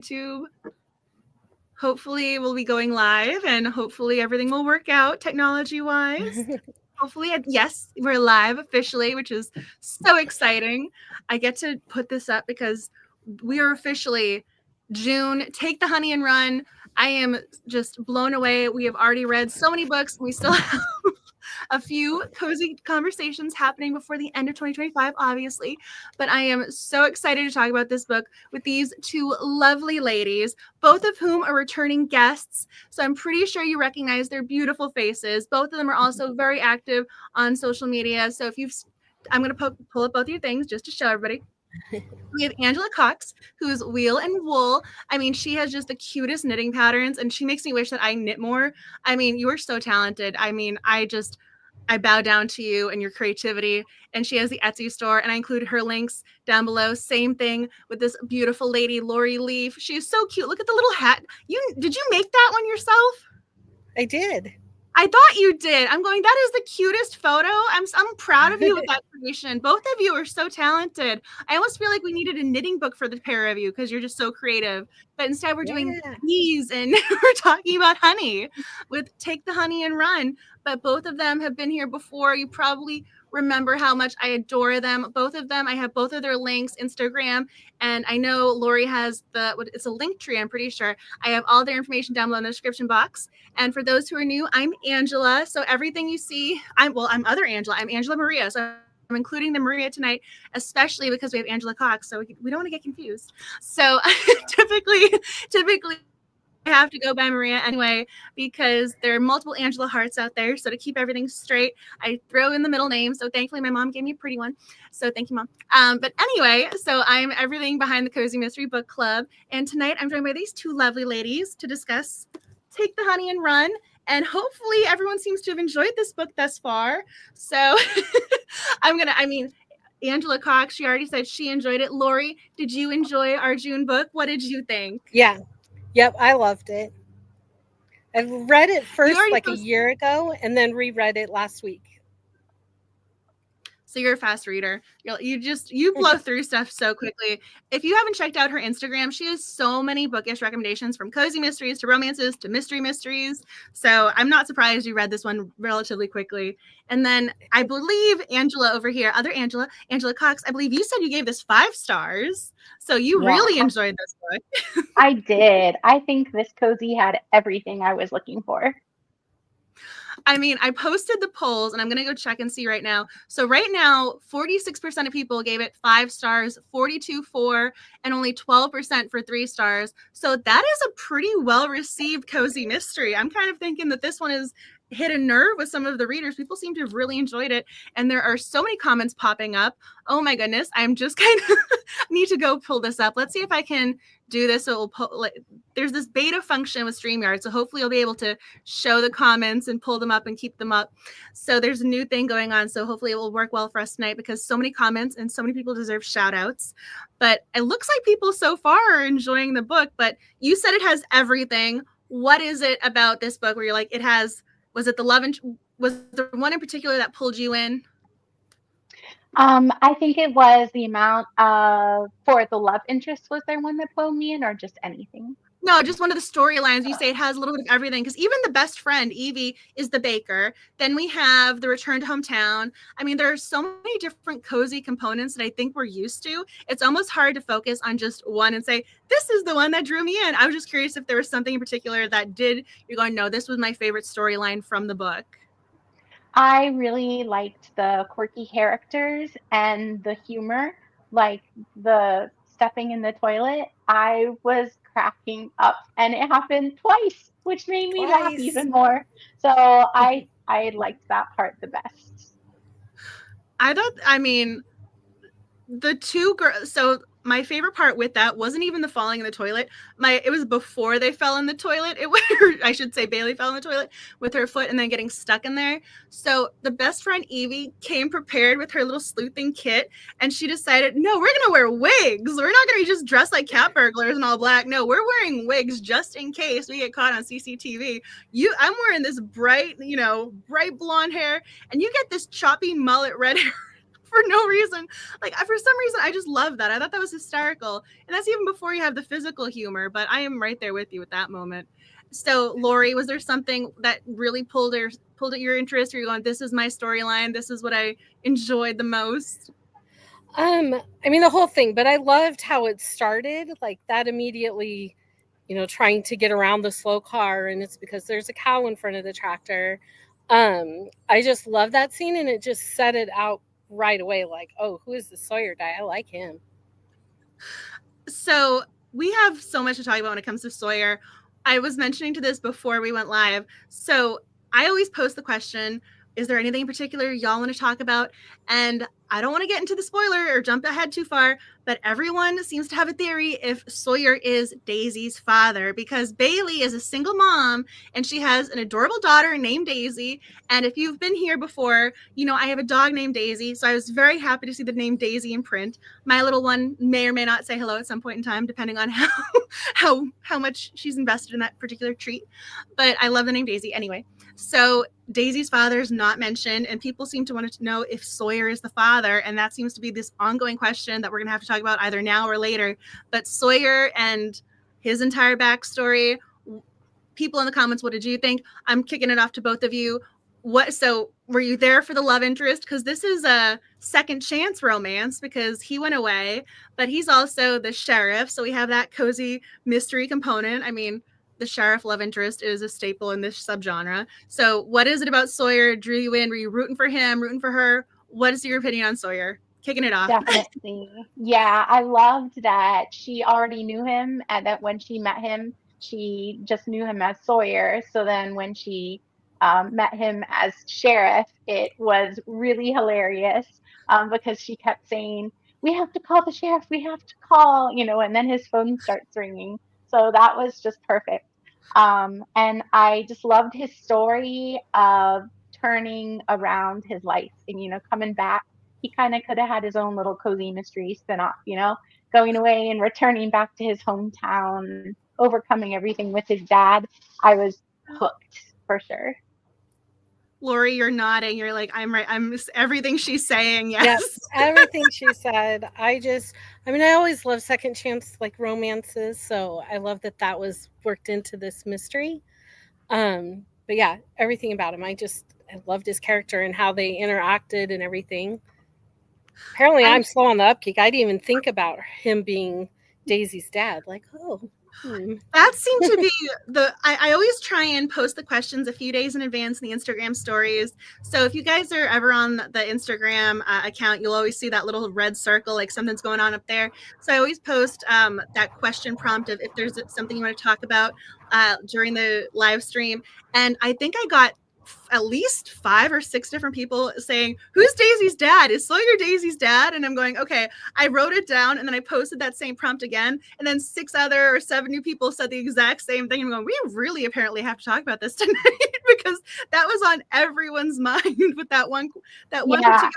YouTube. Hopefully we'll be going live and hopefully everything will work out technology-wise. Hopefully, yes, we're live officially, which is so exciting. I get to put this up because we are officially June. Take the honey and run. I am just blown away. We have already read so many books. We still have a few cozy conversations happening before the end of 2025, obviously. But I am so excited to talk about this book with these two lovely ladies, both of whom are returning guests. So I'm pretty sure you recognize their beautiful faces. Both of them are also very active on social media. So if you've, I'm going to pull up both your things just to show everybody. We have Angela Cox, who's Wheel and Wool. I mean, she has just the cutest knitting patterns, and she makes me wish that I knit more. I mean, you are so talented. I mean, I bow down to you and your creativity. And she has the Etsy store, and I include her links down below. Same thing with this beautiful lady, Lori Leaf. She is so cute. Look at the little hat. Did you make that one yourself? I did. I thought you did. I'm going, that is the cutest photo. I'm proud of you with that creation. Both of you are so talented. I almost feel like we needed a knitting book for the pair of you because you're just so creative. But instead we're doing bees and we're talking about honey with Take the Honey and Run. But both of them have been here before. You probably remember how much I adore them. Both of them, I have both of their links, Instagram, and I know Lori has it's a link tree, I'm pretty sure. I have all their information down below in the description box. And for those who are new, I'm Angela. So everything you see, I'm other Angela. I'm Angela Maria. So I'm including the Maria tonight, especially because we have Angela Cox. So we don't want to get confused. So typically I have to go by Maria anyway, because there are multiple Angela Hearts out there. So to keep everything straight, I throw in the middle name. So thankfully my mom gave me a pretty one. So thank you, Mom. But anyway, so I'm everything behind the Cozy Mystery Book Club. And tonight I'm joined by these two lovely ladies to discuss Take the Honey and Run. And hopefully everyone seems to have enjoyed this book thus far. So Angela Cox, she already said she enjoyed it. Lori, did you enjoy our June book? What did you think? Yeah. Yep, I loved it. I read it first like a year ago and then reread it last week. So you're a fast reader. You blow through stuff so quickly. If you haven't checked out her Instagram, she has so many bookish recommendations, from cozy mysteries to romances to mystery mysteries. So I'm not surprised you read this one relatively quickly. And then I believe Angela over here, other Angela Cox, I believe you said you gave this 5 stars. So you really enjoyed this book. I did. I think this cozy had everything I was looking for. I mean, I posted the polls and I'm going to go check and see right now. So right now, 46% of people gave it 5 stars, 42 4, and only 12% for 3 stars. So that is a pretty well-received cozy mystery. I'm kind of thinking that this one has hit a nerve with some of the readers. People seem to have really enjoyed it. And there are so many comments popping up. Oh my goodness. I'm just kind of need to go pull this up. Let's see if I can do this. So there's this beta function with StreamYard. So hopefully you'll be able to show the comments and pull them up and keep them up. So there's a new thing going on. So hopefully it will work well for us tonight, because so many comments and so many people deserve shout outs. But it looks like people so far are enjoying the book. But you said it has everything. What is it about this book where you're like, it has, was it the love and was there one in particular that pulled you in? I think it was the amount of, for the love interest, was there one that pulled me in, or just anything? No, just one of the storylines. You say it has a little bit of everything, because even the best friend, Evie, is the baker. Then we have the return to hometown. I mean, there are so many different cozy components that I think we're used to. It's almost hard to focus on just one and say, this is the one that drew me in. I was just curious if there was something in particular that you're going, no, this was my favorite storyline from the book. I really liked the quirky characters and the humor, like the stepping in the toilet. I was cracking up, and it happened twice, which made me laugh even more. So I liked that part the best. The two girls, so my favorite part with that wasn't even the falling in the toilet. It was before they fell in the toilet. I should say Bailey fell in the toilet with her foot and then getting stuck in there. So the best friend Evie came prepared with her little sleuthing kit, and she decided, no, we're gonna wear wigs. We're not gonna be just dressed like cat burglars and all black. No, we're wearing wigs just in case we get caught on CCTV. I'm wearing this bright blonde hair, and you get this choppy mullet red hair for no reason. Like, for some reason, I just love that. I thought that was hysterical. And that's even before you have the physical humor, but I am right there with you at that moment. So, Lori, was there something that really pulled at your interest? Or you're going, this is my storyline. This is what I enjoyed the most? I mean, the whole thing, but I loved how it started. Like that immediately, trying to get around the slow car, and it's because there's a cow in front of the tractor. I just love that scene, and it just set it out right away. Like, oh, who is the Sawyer guy? I like him. So we have so much to talk about when it comes to Sawyer. I was mentioning to this before we went live. So I always post the question, is there anything in particular y'all want to talk about? And I don't want to get into the spoiler or jump ahead too far, but everyone seems to have a theory if Sawyer is Daisy's father, because Bailey is a single mom and she has an adorable daughter named Daisy. And if you've been here before, I have a dog named Daisy. So I was very happy to see the name Daisy in print. My little one may or may not say hello at some point in time, depending on how much she's invested in that particular treat. But I love the name Daisy anyway. So Daisy's father is not mentioned, and people seem to want to know if Sawyer is the father, and that seems to be this ongoing question that we're going to have to talk about either now or later. But Sawyer and his entire backstory, people in the comments, what did you think? I'm kicking it off to both of you. So were you there for the love interest? Because this is a second chance romance because he went away, but he's also the sheriff, so we have that cozy mystery component. I mean, the sheriff love interest is a staple in this subgenre. So what is it about Sawyer drew you in? Were you rooting for him, rooting for her? What is your opinion on Sawyer? Kicking it off. Definitely. Yeah, I loved that she already knew him and that when she met him, she just knew him as Sawyer. So then when she met him as sheriff, it was really hilarious because she kept saying, we have to call the sheriff, we have to call, and then his phone starts ringing. So that was just perfect. And I just loved his story of turning around his life and, coming back. He kind of could have had his own little cozy mystery spinoff, going away and returning back to his hometown, overcoming everything with his dad. I was hooked for sure. Lori, you're nodding. You're like, I'm right. I'm everything she's saying. Yes. Everything she said. I always love second chance like romances, so I love that was worked into this mystery. But yeah, everything about him. I loved his character and how they interacted and everything. Apparently, I'm slow on the upkick. I didn't even think about him being Daisy's dad. Like, That seemed to be I always try and post the questions a few days in advance in the Instagram stories. So if you guys are ever on the Instagram account, you'll always see that little red circle, like something's going on up there. So I always post that question prompt of if there's something you want to talk about during the live stream. And I think I got at least 5 or 6 different people saying, who's Daisy's dad? Is Sawyer Daisy's dad? And I'm going, okay, I wrote it down and then I posted that same prompt again. And then 6 other or 7 new people said the exact same thing. I'm going, we really apparently have to talk about this tonight because that was on everyone's mind with that one particular.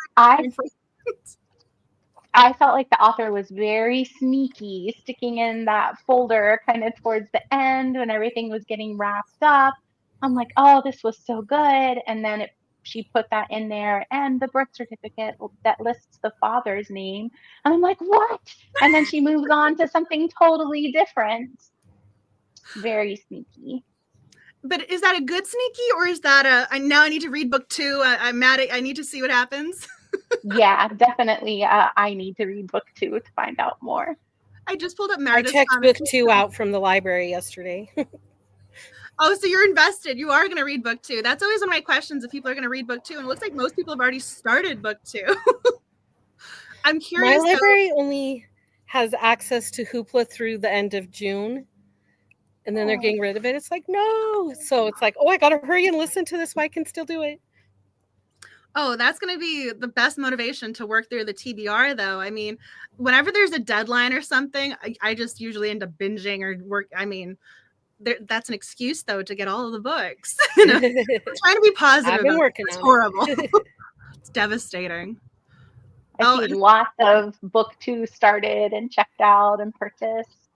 I felt like the author was very sneaky, sticking in that folder kind of towards the end when everything was getting wrapped up. I'm like, oh, this was so good. And then she put that in there and the birth certificate that lists the father's name. And I'm like, what? And then she moves on to something totally different. Very sneaky. But is that a good sneaky or is that now I need to read book 2? I'm mad at, I need to see what happens. Yeah, definitely. I need to read book 2 to find out more. I just pulled up Meredith's I checked book 2 out from the library yesterday. Oh, so you're invested. You are going to read book 2. That's always one of my questions if people are going to read book 2. And it looks like most people have already started book 2. I'm curious. My library only has access to Hoopla through the end of June. And then they're getting rid of it. It's like, no. So it's like, I got to hurry and listen to this while I can still do it. Oh, that's going to be the best motivation to work through the TBR, though. I mean, whenever there's a deadline or something, I just usually end up binging or work. I mean, that's an excuse though to get all of the books. I'm trying to be positive. I've been working it's horrible. It's devastating. I see lots of book 2 started and checked out and purchased.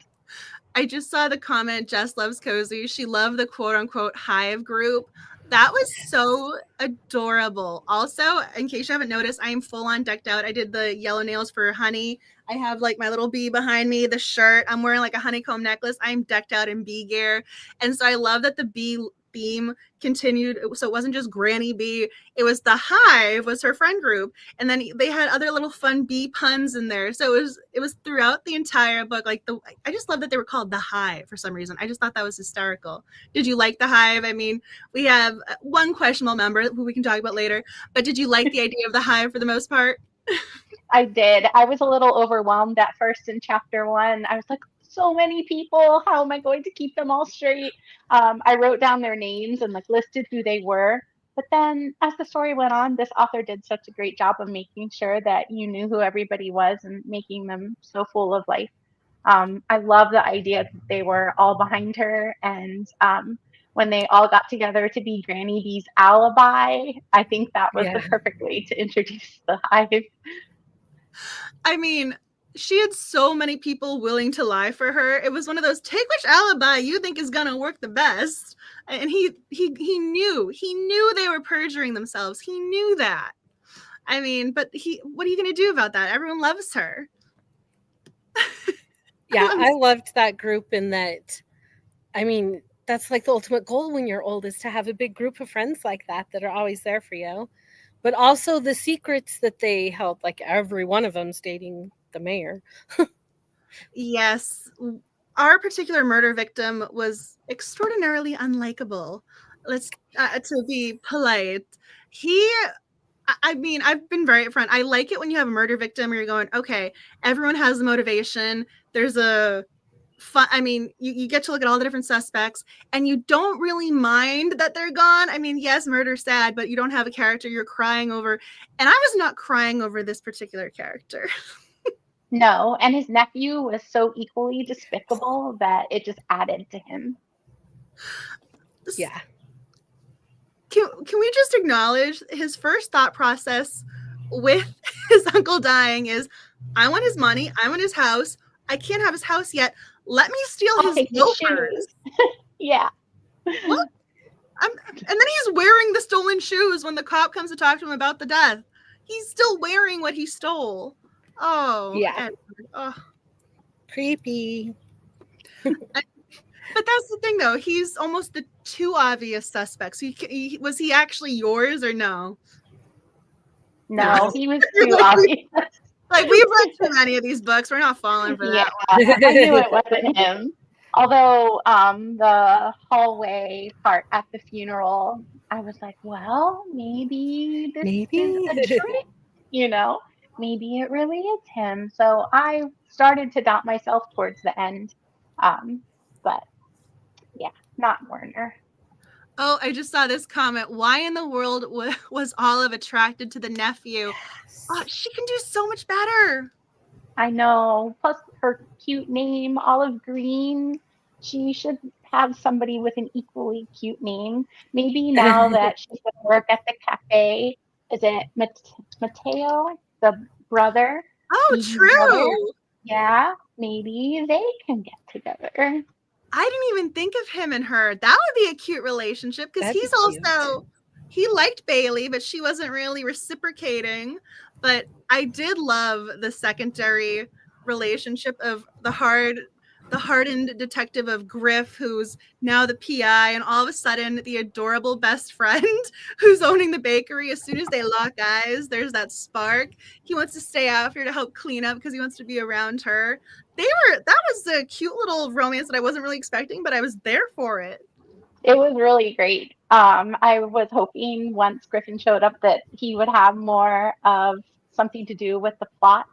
I just saw the comment, Jess loves cozy. She loved the quote unquote Hive group. That was so adorable. Also, in case you haven't noticed, I am full on decked out. I did the yellow nails for Honey. I have like my little bee behind me, the shirt. I'm wearing like a honeycomb necklace. I'm decked out in bee gear. And so I love that the bee theme continued. So it wasn't just Granny Bee, it was the Hive was her friend group. And then they had other little fun bee puns in there. So it was throughout the entire book. Like I just love that they were called the Hive for some reason. I just thought that was hysterical. Did you like the Hive? I mean, we have one questionable member who we can talk about later, but did you like the idea of the Hive for the most part? I did. I was a little overwhelmed at first in chapter 1. I was like, so many people. How am I going to keep them all straight? I wrote down their names and like listed who they were. But then as the story went on, this author did such a great job of making sure that you knew who everybody was and making them so full of life. I love the idea that they were all behind her, and when they all got together to be Granny Bee's alibi, I think that was the perfect way to introduce the Hive. I mean, she had so many people willing to lie for her. It was one of those, take which alibi you think is gonna work the best. And he knew they were perjuring themselves. He knew that. I mean, but what are you gonna do about that? Everyone loves her. Yeah, I loved that group in that. I mean, that's like the ultimate goal when you're old, is to have a big group of friends like that are always there for you. But also the secrets that they held, like every one of them's dating the mayor. Yes. Our particular murder victim was extraordinarily unlikable. Let's to be polite. I mean, I've been very upfront. I like it when you have a murder victim where you're going, okay, everyone has a motivation. There's a fun, I mean, you get to look at all the different suspects and you don't really mind that they're gone. I mean, yes, murder's sad, but you don't have a character you're crying over. And I was not crying over this particular character. No, and his nephew was so equally despicable that it just added to him. Yeah. Can we just acknowledge his first thought process with his uncle dying is, I want his money, I want his house, I can't have his house yet, let me steal his loafers. Yeah. What? And then he's wearing the stolen shoes when the cop comes to talk to him about the death. He's still wearing what he stole. Oh. Yeah. Creepy. But that's the thing, though. He's almost the too obvious suspect. So was he actually yours or no? No, he was too obvious. Like, we've read too many of these books. We're not falling for that. I knew it wasn't him. Although the hallway part at the funeral, I was like, well, maybe this is a trick, you know? Maybe it really is him. So I started to doubt myself towards the end. But yeah, not Werner. Oh, I just saw this comment. Why in the world was Olive attracted to the nephew? Yes. Oh, she can do so much better. I know. Plus her cute name, Olive Green. She should have somebody with an equally cute name. Maybe now that she's going to work at the cafe, is it Mateo, the brother? Oh, true. Brother? Yeah, maybe they can get together. I didn't even think of him and her. That would be a cute relationship because he's also, he liked Bailey, but she wasn't really reciprocating. But I did love the secondary relationship of the hardened detective of Griff, who's now the PI, and all of a sudden the adorable best friend who's owning the bakery. As soon as they lock eyes, there's that spark. He wants to stay after to help clean up because he wants to be around her. That was a cute little romance that I wasn't really expecting, but I was there for it. It was really great. I was hoping once Griffin showed up that he would have more of something to do with the plot.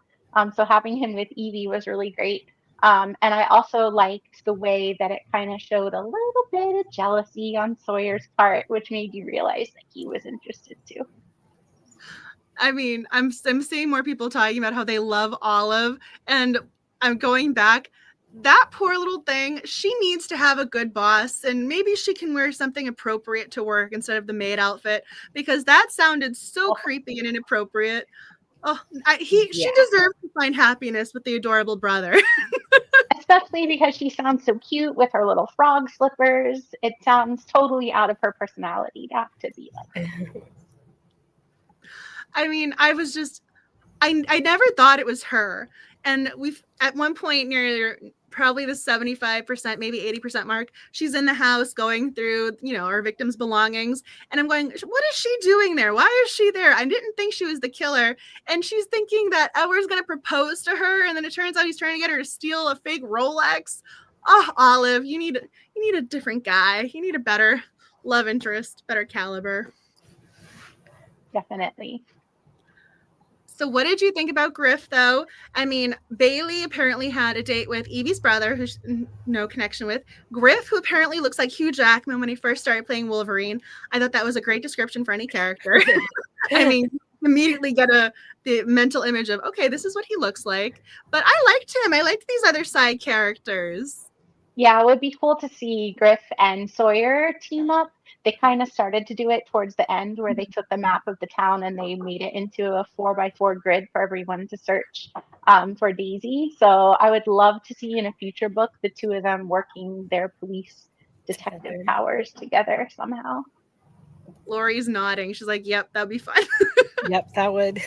So having him with Evie was really great. And I also liked the way that it kind of showed a little bit of jealousy on Sawyer's part, which made you realize that he was interested too. I mean, I'm seeing more people talking about how they love Olive, and I'm going back. That poor little thing, she needs to have a good boss, and maybe she can wear something appropriate to work instead of the maid outfit, because that sounded so creepy and inappropriate. Oh, she deserves to find happiness with the adorable brother. especially because she sounds so cute with her little frog slippers. It sounds totally out of her personality to have to be like. I mean, I was just, I never thought it was her. And we've, at one point near probably the 75%, maybe 80% mark, she's in the house going through, you know, our victim's belongings. And I'm going, what is she doing there? Why is she there? I didn't think she was the killer. And she's thinking that Edward's going to propose to her. And then it turns out he's trying to get her to steal a fake Rolex. Oh, Olive, you need a different guy. You need a better love interest, better caliber. Definitely. So what did you think about Griff, though? I mean, Bailey apparently had a date with Evie's brother, who's no connection with. Griff, who apparently looks like Hugh Jackman when he first started playing Wolverine. I thought that was a great description for any character. I mean, immediately get the mental image of, okay, this is what he looks like. But I liked him. I liked these other side characters. Yeah, it would be cool to see Griff and Sawyer team up. They kind of started to do it towards the end where they took the map of the town and they made it into a 4x4 grid for everyone to search for Daisy. So I would love to see in a future book the two of them working their police detective powers together somehow. Lori's nodding. She's like, yep, that'd be fun. Yep, that would.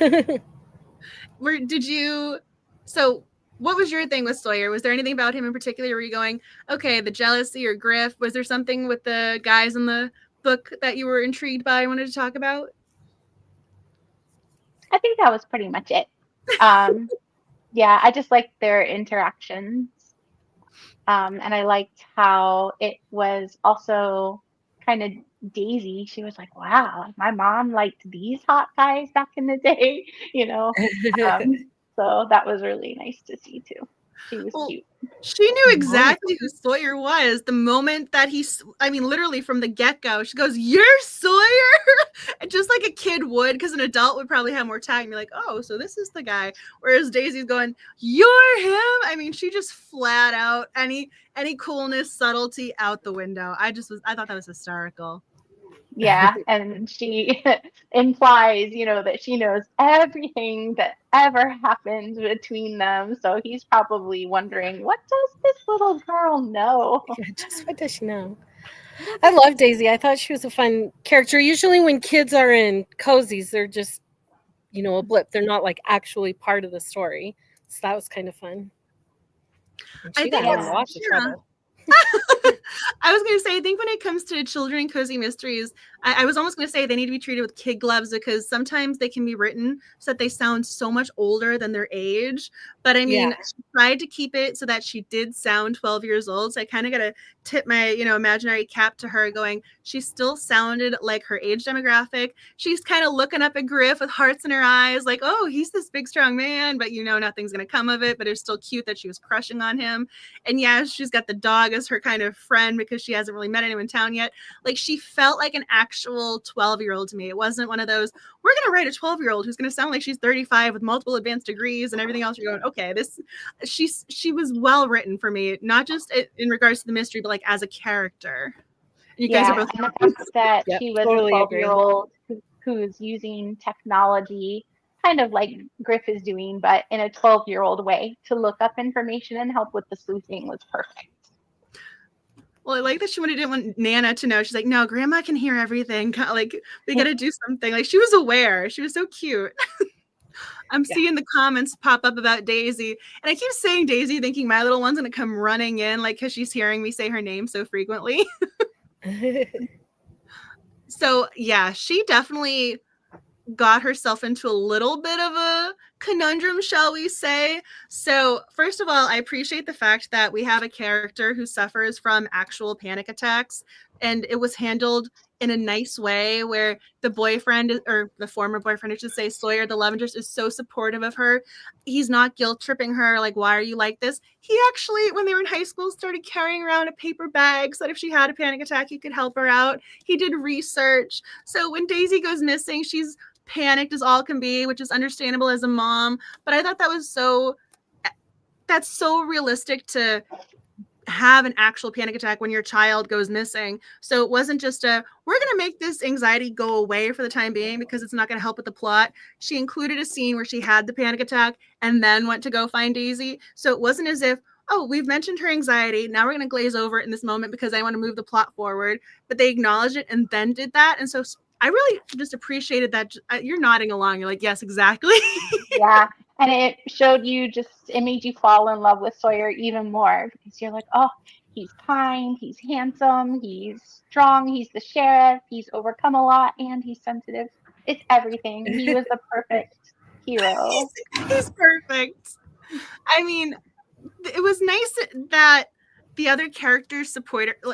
So what was your thing with Sawyer? Was there anything about him in particular where you going, okay, the jealousy or Griff? Was there something with the guys in the book that you were intrigued by and wanted to talk about? I think that was pretty much it. Yeah, I just liked their interactions. And I liked how it was also kind of Daisy. She was like, wow, my mom liked these hot guys back in the day, you know. So that was really nice to see too. She was cute. She knew exactly who Sawyer was the moment that literally from the get-go, she goes, you're Sawyer? And just like a kid would, because an adult would probably have more time and be like, oh, so this is the guy. Whereas Daisy's going, you're him? I mean, she just flat out any coolness, subtlety out the window. I thought that was hysterical. Yeah, and she implies, you know, that she knows everything that ever happened between them. So he's probably wondering, what does this little girl know? Yeah, just what does she know? I love Daisy. I thought she was a fun character. Usually when kids are in cozies, they're just, you know, a blip. They're not like actually part of the story. So that was kind of fun. I think lots of trouble. I was going to say, I think when it comes to children and cozy mysteries, I was almost going to say they need to be treated with kid gloves because sometimes they can be written so that they sound so much older than their age. But I mean, she tried to keep it so that she did sound 12 years old. So I kind of got to tip my, you know, imaginary cap to her going, she still sounded like her age demographic. She's kind of looking up at Griff with hearts in her eyes, like, oh, he's this big, strong man, but you know, nothing's going to come of it. But it's still cute that she was crushing on him. And yeah, she's got the dog as her kind of friend because she hasn't really met anyone in town yet. Like she felt like an actual 12-year-old to me. It wasn't one of those, we're going to write a 12-year-old who's going to sound like she's 35 with multiple advanced degrees and everything else. You're going, okay, she was well written for me, not just in regards to the mystery, but like as a character. You guys are both and the fact that she was totally a 12-year-old who's using technology kind of like Griff is doing, but in a 12-year-old way to look up information and help with the sleuthing was perfect. Well, I like that she didn't want Nana to know. She's like, no, Grandma can hear everything. Like, we got to do something. Like, she was aware. She was so cute. I'm seeing the comments pop up about Daisy. And I keep saying Daisy, thinking my little one's going to come running in, like, because she's hearing me say her name so frequently. So, yeah, she definitely got herself into a little bit of a conundrum, shall we say. So first of all, I appreciate the fact that we have a character who suffers from actual panic attacks, and it was handled in a nice way where the boyfriend, or the former boyfriend, I should say, Sawyer, the love interest, is so supportive of her. He's not guilt tripping her, like, why are you like this? He actually, when they were in high school, started carrying around a paper bag so that if she had a panic attack, he could help her out. He did research. So when Daisy goes missing, she's panicked as all can be, which is understandable as a mom. But I thought that's so realistic to have an actual panic attack when your child goes missing. So it wasn't just we're going to make this anxiety go away for the time being because it's not going to help with the plot. She included a scene where she had the panic attack and then went to go find Daisy. So it wasn't as if, oh, we've mentioned her anxiety. Now we're going to glaze over it in this moment because I want to move the plot forward. But they acknowledged it and then did that. And so I really just appreciated that. You're nodding along. You're like, yes, exactly. Yeah. And it showed you it made you fall in love with Sawyer even more because you're like, oh, he's kind, he's handsome, he's strong, he's the sheriff, he's overcome a lot, and he's sensitive. It's everything. He was the perfect hero. He's perfect. I mean, it was nice that the other characters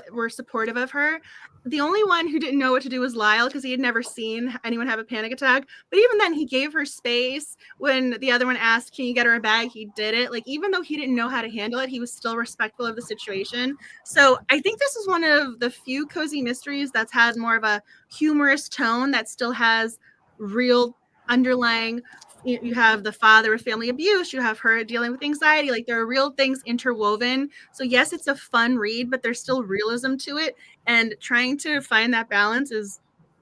were supportive of her. The only one who didn't know what to do was Lyle because he had never seen anyone have a panic attack. But even then, he gave her space. When the other one asked, can you get her a bag? He did it. Like, even though he didn't know how to handle it, he was still respectful of the situation. So I think this is one of the few cozy mysteries that's had more of a humorous tone that still has real underlying. You have the father with family abuse, you have her dealing with anxiety, like there are real things interwoven. So yes, it's a fun read, but there's still realism to it, and trying to find that balance is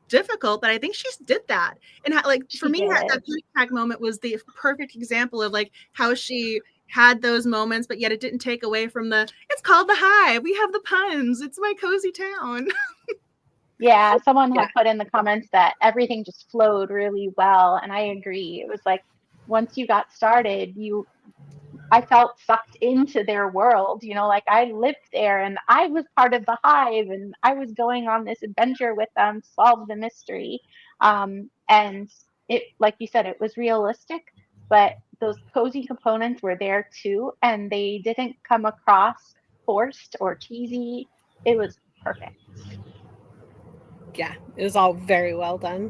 difficult, but I think she did that. And for me, that panic attack moment was the perfect example of like how she had those moments, but yet it didn't take away from it's called the Hive, we have the puns, it's my cozy town. Yeah, someone had put in the comments that everything just flowed really well, and I agree. It was like once you got started, I felt sucked into their world, like I lived there and I was part of the Hive and I was going on this adventure with them to solve the mystery. And it, like you said, it was realistic, but those cozy components were there too, and they didn't come across forced or cheesy. It was perfect. Yeah, it was all very well done.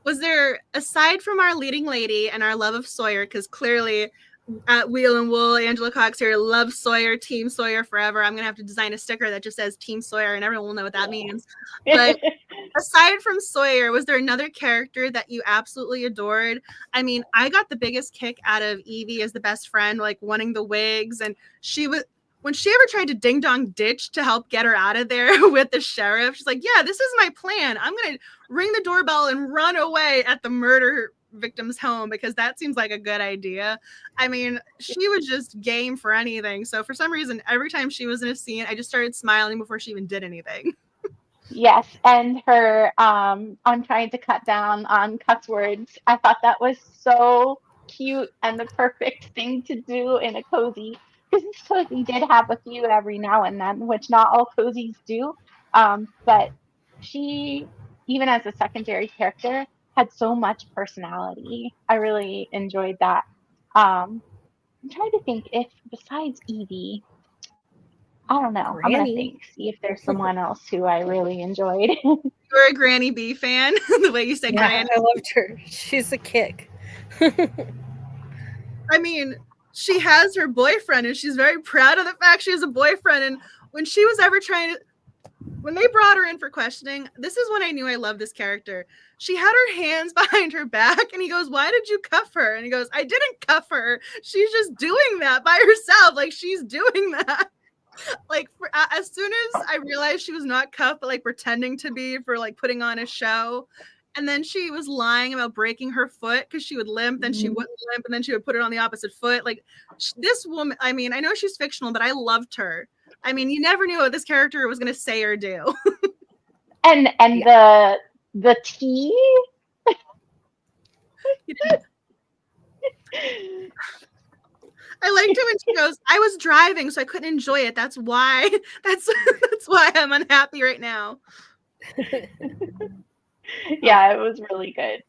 Was there, aside from our leading lady and our love of Sawyer, because clearly at Wheel and Wool, Angela Cox here loves Sawyer, Team Sawyer forever. I'm going to have to design a sticker that just says Team Sawyer and everyone will know what that means. But aside from Sawyer, was there another character that you absolutely adored? I mean, I got the biggest kick out of Evie as the best friend, like wanting the wigs. And when she ever tried to ding dong ditch to help get her out of there with the sheriff, she's like, yeah, this is my plan. I'm going to ring the doorbell and run away at the murder victim's home because that seems like a good idea. I mean, she was just game for anything. So for some reason, every time she was in a scene, I just started smiling before she even did anything. Yes, and her on trying to cut down on cuss words. I thought that was so cute and the perfect thing to do in a cozy. Because this cozy did have a few every now and then, which not all cozies do. But she, even as a secondary character, had so much personality. I really enjoyed that. I'm trying to think if besides Evie, I don't know. I'm gonna see if there's someone else who I really enjoyed. You're a Granny B fan, the way you said Granny. I loved her. She's a kick. I mean, she has her boyfriend, and she's very proud of the fact she has a boyfriend. And when she was ever when they brought her in for questioning, this is when I knew I loved this character. She had her hands behind her back, and he goes, why did you cuff her? And he goes, I didn't cuff her. She's just doing that by herself. Like, she's doing that. Like, as soon as I realized she was not cuffed, but like pretending to be for like putting on a show. And then she was lying about breaking her foot because she would limp, then she wouldn't limp, and then she would put it on the opposite foot. Like, this woman, I mean, I know she's fictional, but I loved her. I mean, you never knew what this character was going to say or do. And yeah. the tea. I liked it when she goes, I was driving, so I couldn't enjoy it. That's why I'm unhappy right now. Yeah, it was really good.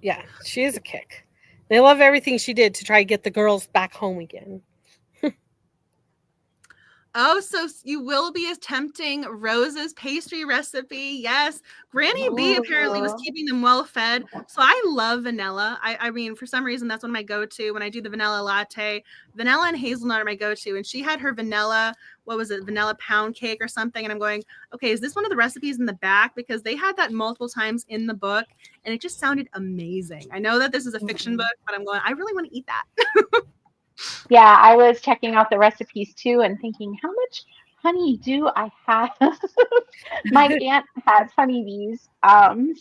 Yeah, she is a kick. I love everything she did to try to get the girls back home again. Oh, so you will be attempting Rose's pastry recipe. Yes. Granny B apparently was keeping them well fed. So I love vanilla. I mean, for some reason, that's one of my go-to when I do the vanilla latte. Vanilla and hazelnut are my go-to. And she had her vanilla, vanilla pound cake or something. And I'm going, okay, is this one of the recipes in the back? Because they had that multiple times in the book. And it just sounded amazing. I know that this is a fiction book, but I'm going, I really want to eat that. Yeah, I was checking out the recipes too and thinking, how much honey do I have? My aunt has honeybees.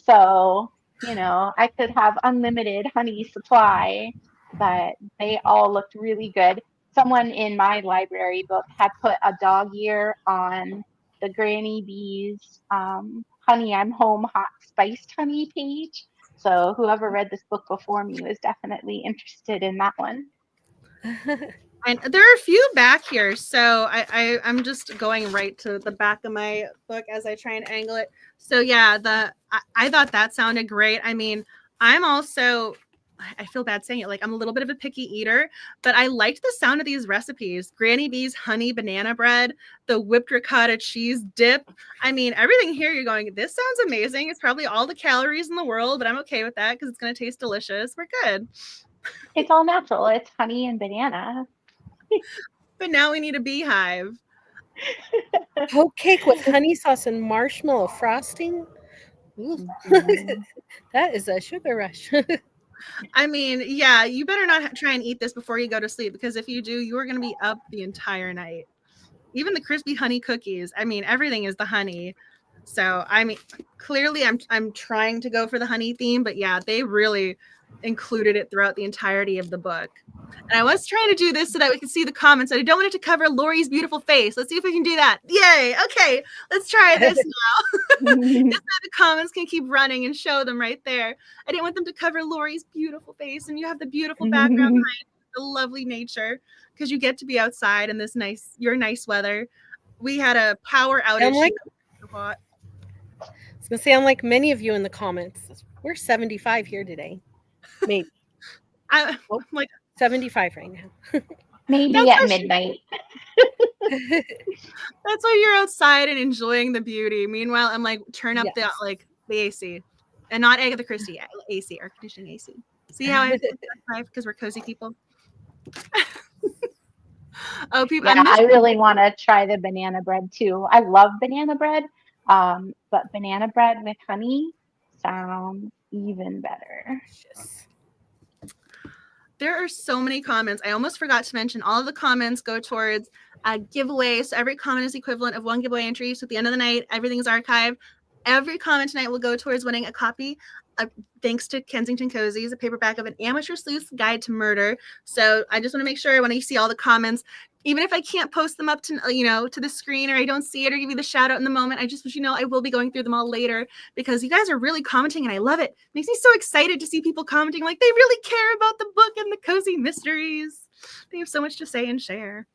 So, I could have unlimited honey supply, but they all looked really good. someone in my library book had put a dog ear on the Granny Bee's Honey I'm Home Hot Spiced Honey page. So whoever read this book before me was definitely interested in that one. And there are a few back here, so I'm just going right to the back of my book as I try and angle it. So yeah, I thought that sounded great. I mean, I'm also, I feel bad saying it, like I'm a little bit of a picky eater, but I liked the sound of these recipes. Granny Bee's honey banana bread, the whipped ricotta cheese dip. I mean, everything here you're going, this sounds amazing. It's probably all the calories in the world, but I'm okay with that because it's going to taste delicious. We're good. It's all natural. It's honey and banana. But now we need a beehive. Hoe cake with honey sauce and marshmallow frosting. That is a sugar rush. I mean, yeah, you better not try and eat this before you go to sleep, because if you do, you are going to be up the entire night. Even the crispy honey cookies. I mean, everything is the honey. So, I mean, clearly I'm trying to go for the honey theme, but yeah, they really included it throughout the entirety of the book. And I was trying to do this so that we could see the comments. I don't want it to cover Lori's beautiful face. Let's see if we can do that. Yay. Okay. Let's try this now. Just so the comments can keep running and show them right there. I didn't want them to cover Lori's beautiful face. And you have the beautiful background behind the lovely nature, because you get to be outside in this nice weather. We had a power outage. I was going to say, unlike many of you in the comments, we're 75 here today. Maybe. I'm like 75 right now. Maybe at midnight. That's why you're outside and enjoying the beauty. Meanwhile, I'm like, turn up the AC, and not Agatha Christie AC, air conditioning AC. See how I because we're cozy people. Oh, people! Yeah, I really want to try the banana bread too. I love banana bread, but banana bread with honey sounds even better. There are so many comments. I almost forgot to mention all of the comments go towards a giveaway. So every comment is equivalent of one giveaway entry. So at the end of the night, everything is archived. Every comment tonight will go towards winning a copy, thanks to Kensington Cozies, a paperback of An Amateur Sleuth's Guide to Murder. So I just want to make sure when I see all the comments, even if I can't post them up to, to the screen, or I don't see it or give you the shout out in the moment, I just wish I will be going through them all later, because you guys are really commenting and I love it. It makes me so excited to see people commenting like they really care about the book and the cozy mysteries. They have so much to say and share.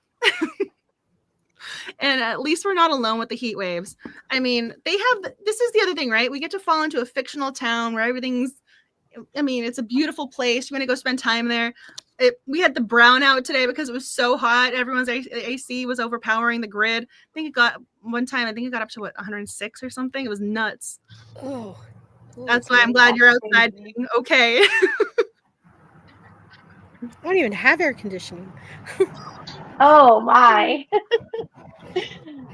And at least we're not alone with the heat waves. I mean, this is the other thing, right? We get to fall into a fictional town where it's a beautiful place. You want to go spend time there. We had the brownout today because it was so hot. Everyone's AC was overpowering the grid. I think it got up to 106 or something. It was nuts. Oh, that's why I'm glad you're outside being okay. I don't even have air conditioning. Oh my.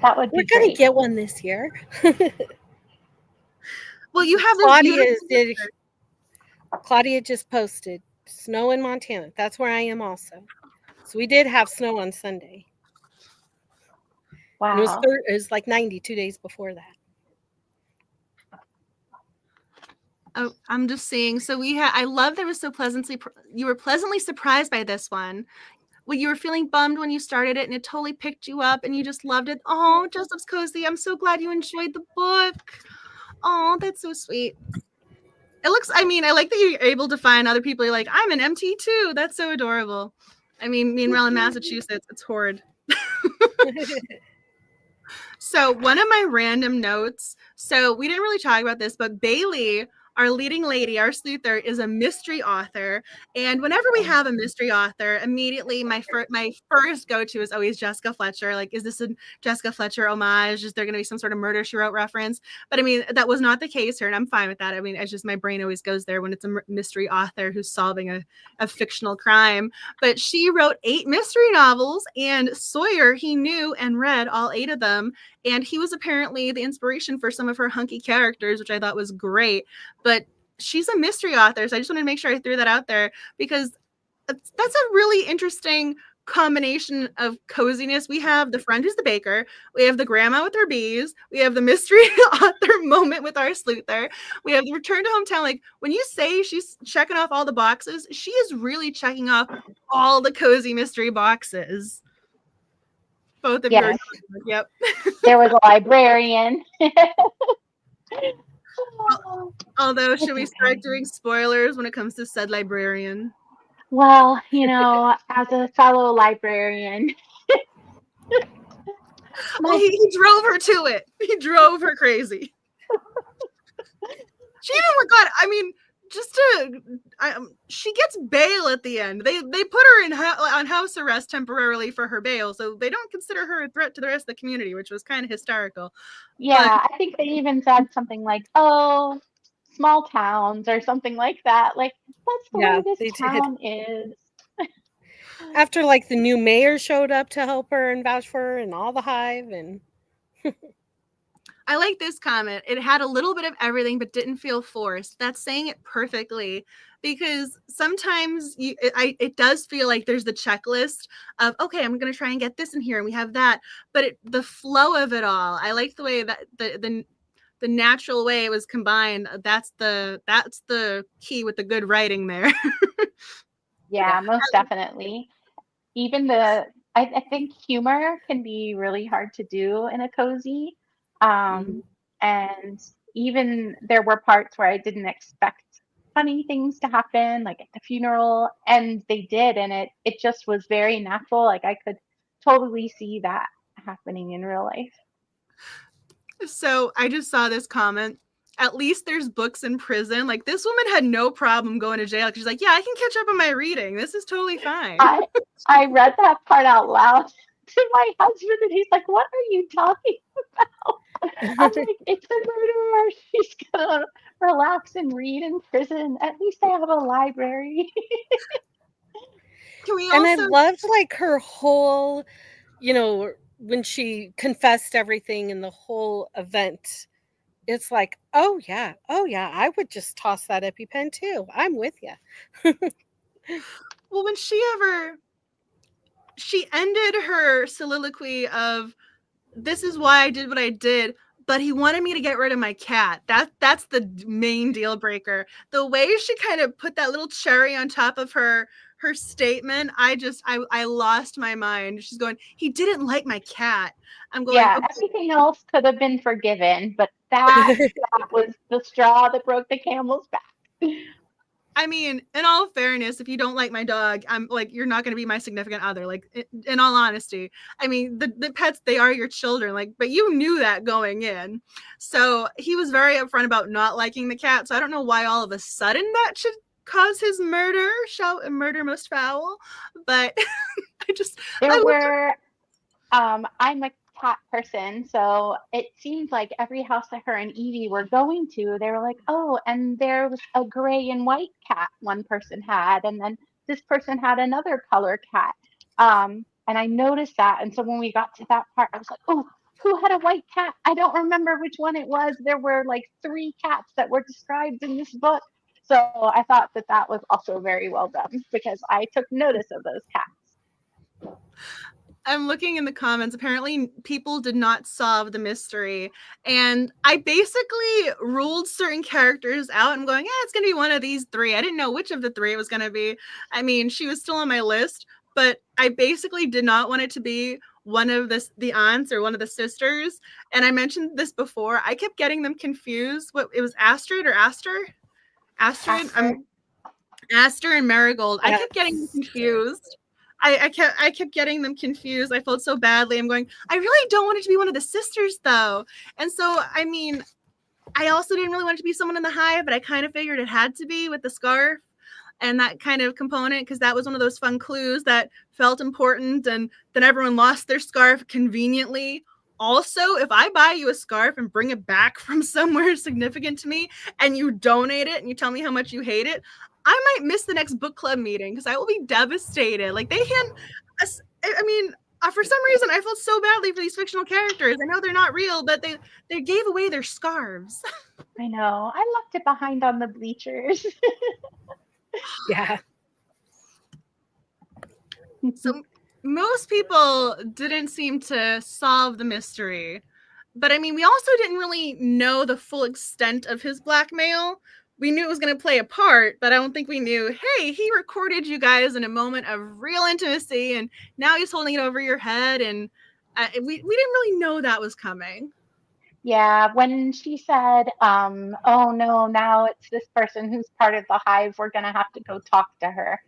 That would be We're going to get one this year. Well, you have Claudia just posted snow in Montana. That's where I am also. So we did have snow on Sunday. Wow. And it was like 92 days before that. Oh, I'm just seeing. So I love that it was so you were pleasantly surprised by this one. Well, you were feeling bummed when you started it and it totally picked you up and you just loved it. Oh, Joseph's Cozy. I'm so glad you enjoyed the book. Oh, that's so sweet. I like that you're able to find other people. You're like, I'm an MT too. That's so adorable. I mean, meanwhile in Massachusetts, it's horrid. So one of my random notes. So we didn't really talk about this, but Bailey, our leading lady, our sleuther, is a mystery author. And whenever we have a mystery author, immediately my first go-to is always Jessica Fletcher. Like, is this a Jessica Fletcher homage? Is there going to be some sort of Murder, She Wrote reference? But I mean, that was not the case here, and I'm fine with that. I mean, it's just my brain always goes there when it's a mystery author who's solving a fictional crime. But she wrote 8 mystery novels, and Sawyer, he knew and read all 8 of them. And he was apparently the inspiration for some of her hunky characters, which I thought was great. But she's a mystery author, so I just wanted to make sure I threw that out there, because that's a really interesting combination of coziness. We have the friend who's the baker. We have the grandma with her bees. We have the mystery author moment with our sleuther. We have the return to hometown. Like when you say she's checking off all the boxes, she is really checking off all the cozy mystery boxes. Both of you are. Yep. There was a librarian. Although, should we start doing spoilers when it comes to said librarian? Well, you know, as a fellow librarian. Well, he drove her to it. He drove her crazy. She even forgot. I mean, she gets bail at the end. They put her on house arrest temporarily for her bail, so they don't consider her a threat to the rest of the community, which was kind of hysterical. Yeah, I think they even said something like, "Oh, small towns" or something like that. Like that's the way this town is. After like the new mayor showed up to help her and vouch for her, and all the Hive and. I like this comment. It had a little bit of everything, but didn't feel forced. That's saying it perfectly, because sometimes it does feel like there's the checklist of, okay, I'm going to try and get this in here, and we have that. But the flow of it all, I like the way that the natural way it was combined. That's the key with the good writing there. Yeah, most definitely. Even I think humor can be really hard to do in a cozy. And even there were parts where I didn't expect funny things to happen, like at the funeral, and they did, and it just was very natural. Like I could totally see that happening in real life. So I just saw this comment. At least there's books in prison. Like this woman had no problem going to jail. She's like, yeah, I can catch up on my reading. This is totally fine. I read that part out loud to my husband, and he's like, what are you talking about? I'm like, it's a murderer. She's gonna relax and read in prison. At least I have a library. And I loved like her whole, you know, when she confessed everything in the whole event. It's like, oh yeah, I would just toss that EpiPen too. I'm with you. Well, when she ended her soliloquy of, this is why I did what I did, but he wanted me to get rid of my cat. That's the main deal breaker. The way she kind of put that little cherry on top of her statement, I lost my mind. She's going, he didn't like my cat. I'm going, yeah, okay. Everything else could have been forgiven, but that was the straw that broke the camel's back. I mean, in all fairness, if you don't like my dog, I'm like, you're not going to be my significant other. Like, in all honesty, I mean, the pets, they are your children. Like, but you knew that going in. So he was very upfront about not liking the cat. So I don't know why all of a sudden that should cause his murder, murder most foul. But I'm a cat person, so it seemed like every house that her and Evie were going to, they were like, oh, and there was a gray and white cat one person had, and then this person had another color cat. And I noticed that, and so when we got to that part, I was like, oh, who had a white cat? I don't remember which one it was. There were like 3 cats that were described in this book. So I thought that was also very well done, because I took notice of those cats. I'm looking in the comments. Apparently, people did not solve the mystery. And I basically ruled certain characters out. I'm going, it's going to be one of these 3. I didn't know which of the 3 it was going to be. I mean, she was still on my list, but I basically did not want it to be one of the aunts or one of the sisters. And I mentioned this before. I kept getting them confused. It was Astrid or Aster? Astrid? Aster and Marigold. I kept getting them confused. I kept getting them confused. I felt so badly. I'm going, I really don't want it to be one of the sisters, though. And so, I mean, I also didn't really want it to be someone in the Hive, but I kind of figured it had to be with the scarf and that kind of component, because that was one of those fun clues that felt important. And then everyone lost their scarf conveniently. Also, if I buy you a scarf and bring it back from somewhere significant to me and you donate it and you tell me how much you hate it, I might miss the next book club meeting because I will be devastated. Like, they can't, I mean, for some reason, I felt so badly for these fictional characters. I know they're not real, but they gave away their scarves. I know. I left it behind on the bleachers. Yeah. So most people didn't seem to solve the mystery. But I mean, we also didn't really know the full extent of his blackmail. We knew it was going to play a part, but I don't think we knew, hey, he recorded you guys in a moment of real intimacy, and now he's holding it over your head. And we didn't really know that was coming. Yeah, when she said, oh no, now it's this person who's part of the Hive, we're going to have to go talk to her.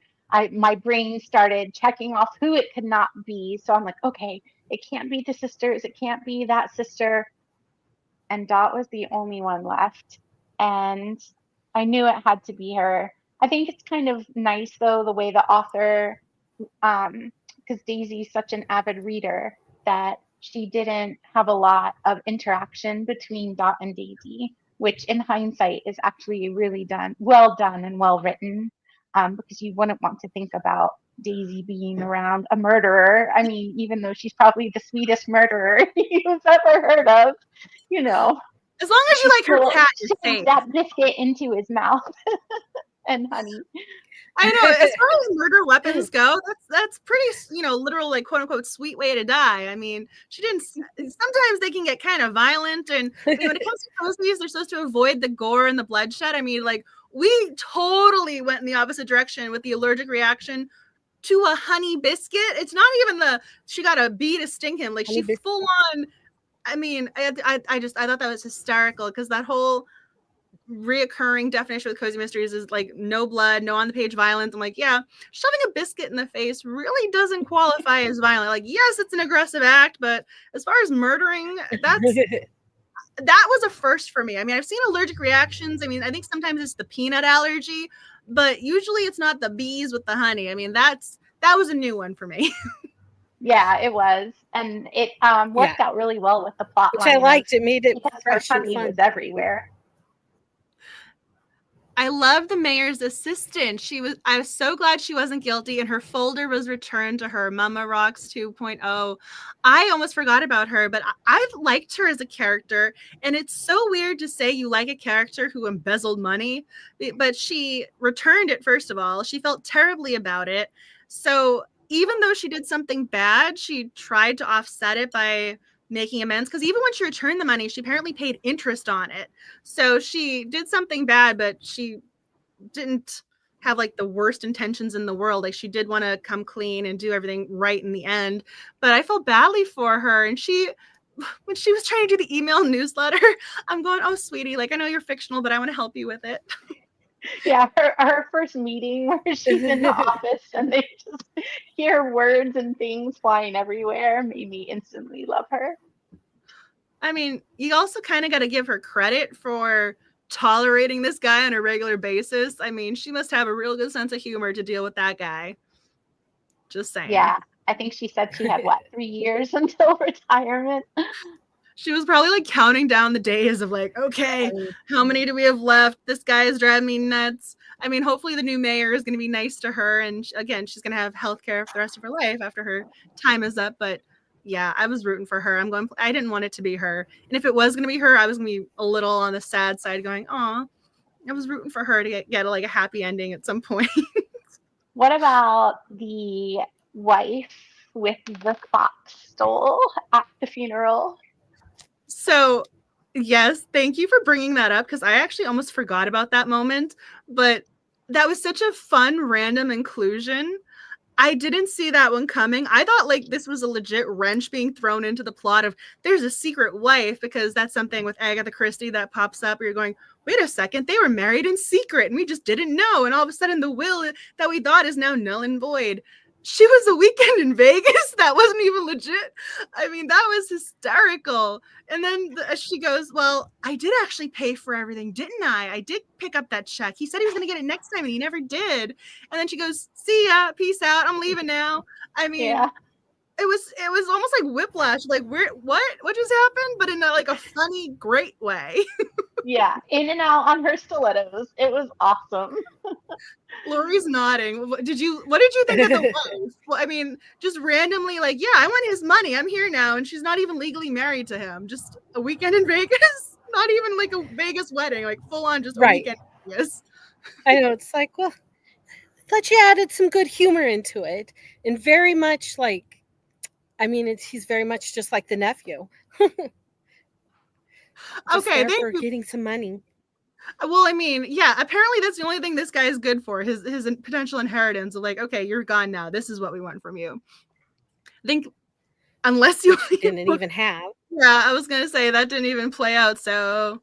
My brain started checking off who it could not be. So I'm like, okay, it can't be the sisters. It can't be that sister. And Dot was the only one left. And I knew it had to be her. I think it's kind of nice, though, the way the author, because Daisy's such an avid reader, that she didn't have a lot of interaction between Dot and Daisy, which in hindsight is actually really well done and well written, because you wouldn't want to think about Daisy being around a murderer. I mean, even though she's probably the sweetest murderer you've ever heard of, you know. As long as you like her cat, you're safe. That biscuit into his mouth and honey. I know. As far as murder weapons go, that's pretty, literal, like, quote unquote, sweet way to die. I mean, she didn't. Sometimes they can get kind of violent, and when it comes to cozies, they're supposed to avoid the gore and the bloodshed. I mean, like, we totally went in the opposite direction with the allergic reaction to a honey biscuit. It's not even she got a bee to sting him. Like, she full on. I mean, I thought that was hysterical, because that whole reoccurring definition with cozy mysteries is like no blood, no on the page violence. I'm like, yeah, shoving a biscuit in the face really doesn't qualify as violent. Like, yes, it's an aggressive act, but as far as murdering, that was a first for me. I mean, I've seen allergic reactions. I mean, I think sometimes it's the peanut allergy, but usually it's not the bees with the honey. I mean, that was a new one for me. Yeah, it was, and it worked out really well with the plot line. I liked it. Made it fresh and fun. Was everywhere. I love the mayor's assistant. I was so glad she wasn't guilty, and her folder was returned to her. Mama Rocks 2.0. I almost forgot about her, but I liked her as a character. And it's so weird to say you like a character who embezzled money, but she returned it, first of all. She felt terribly about it. So even though she did something bad, she tried to offset it by making amends, because even when she returned the money, she apparently paid interest on it. So she did something bad, but she didn't have like the worst intentions in the world. Like, she did want to come clean and do everything right in the end. But I felt badly for her. And when she was trying to do the email newsletter, I'm going, oh, sweetie, like, I know you're fictional, but I want to help you with it. Yeah, her first meeting where she's in the office and they just hear words and things flying everywhere made me instantly love her. I mean, you also kind of got to give her credit for tolerating this guy on a regular basis. I mean, she must have a real good sense of humor to deal with that guy. Just saying. Yeah, I think she said she had, 3 years until retirement? She was probably like counting down the days of like, okay, how many do we have left? This guy is driving me nuts. I mean, hopefully the new mayor is going to be nice to her. And again, she's going to have healthcare for the rest of her life after her time is up. But yeah, I was rooting for her. I didn't want it to be her. And if it was going to be her, I was going to be a little on the sad side going, oh, I was rooting for her to get like a happy ending at some point. What about the wife with the fox stole at the funeral? So, yes, thank you for bringing that up, because I actually almost forgot about that moment. But that was such a fun, random inclusion. I didn't see that one coming. I thought like this was a legit wrench being thrown into the plot of there's a secret wife, because that's something with Agatha Christie that pops up where you're going, wait a second, they were married in secret and we just didn't know. And all of a sudden the will that we thought is now null and void. She was a weekend in Vegas. That wasn't even legit. I mean, that was hysterical. And then she goes, well, I did actually pay for everything, didn't I? I did pick up that check. He said he was going to get it next time and he never did. And then she goes, see ya, peace out, I'm leaving now. I mean, yeah. It was almost like whiplash. Like, what just happened? But in a funny, great way. Yeah, in and out on her stilettos. It was awesome. Lori's nodding. What did you think of the wife? Well, I mean, just randomly, like, yeah, I want his money. I'm here now, and she's not even legally married to him. Just a weekend in Vegas. Not even like a Vegas wedding. Like full on, just a weekend in Vegas. I know, it's like, well, thought you added some good humor into it, and very much like, I mean, he's very much just like the nephew. Just Okay, there thank for you. getting some money. Well, I mean, yeah, apparently that's the only thing this guy is good for, his potential inheritance of like, okay, you're gone now. This is what we want from you. I think unless you didn't even have. Yeah, I was gonna say that didn't even play out. So,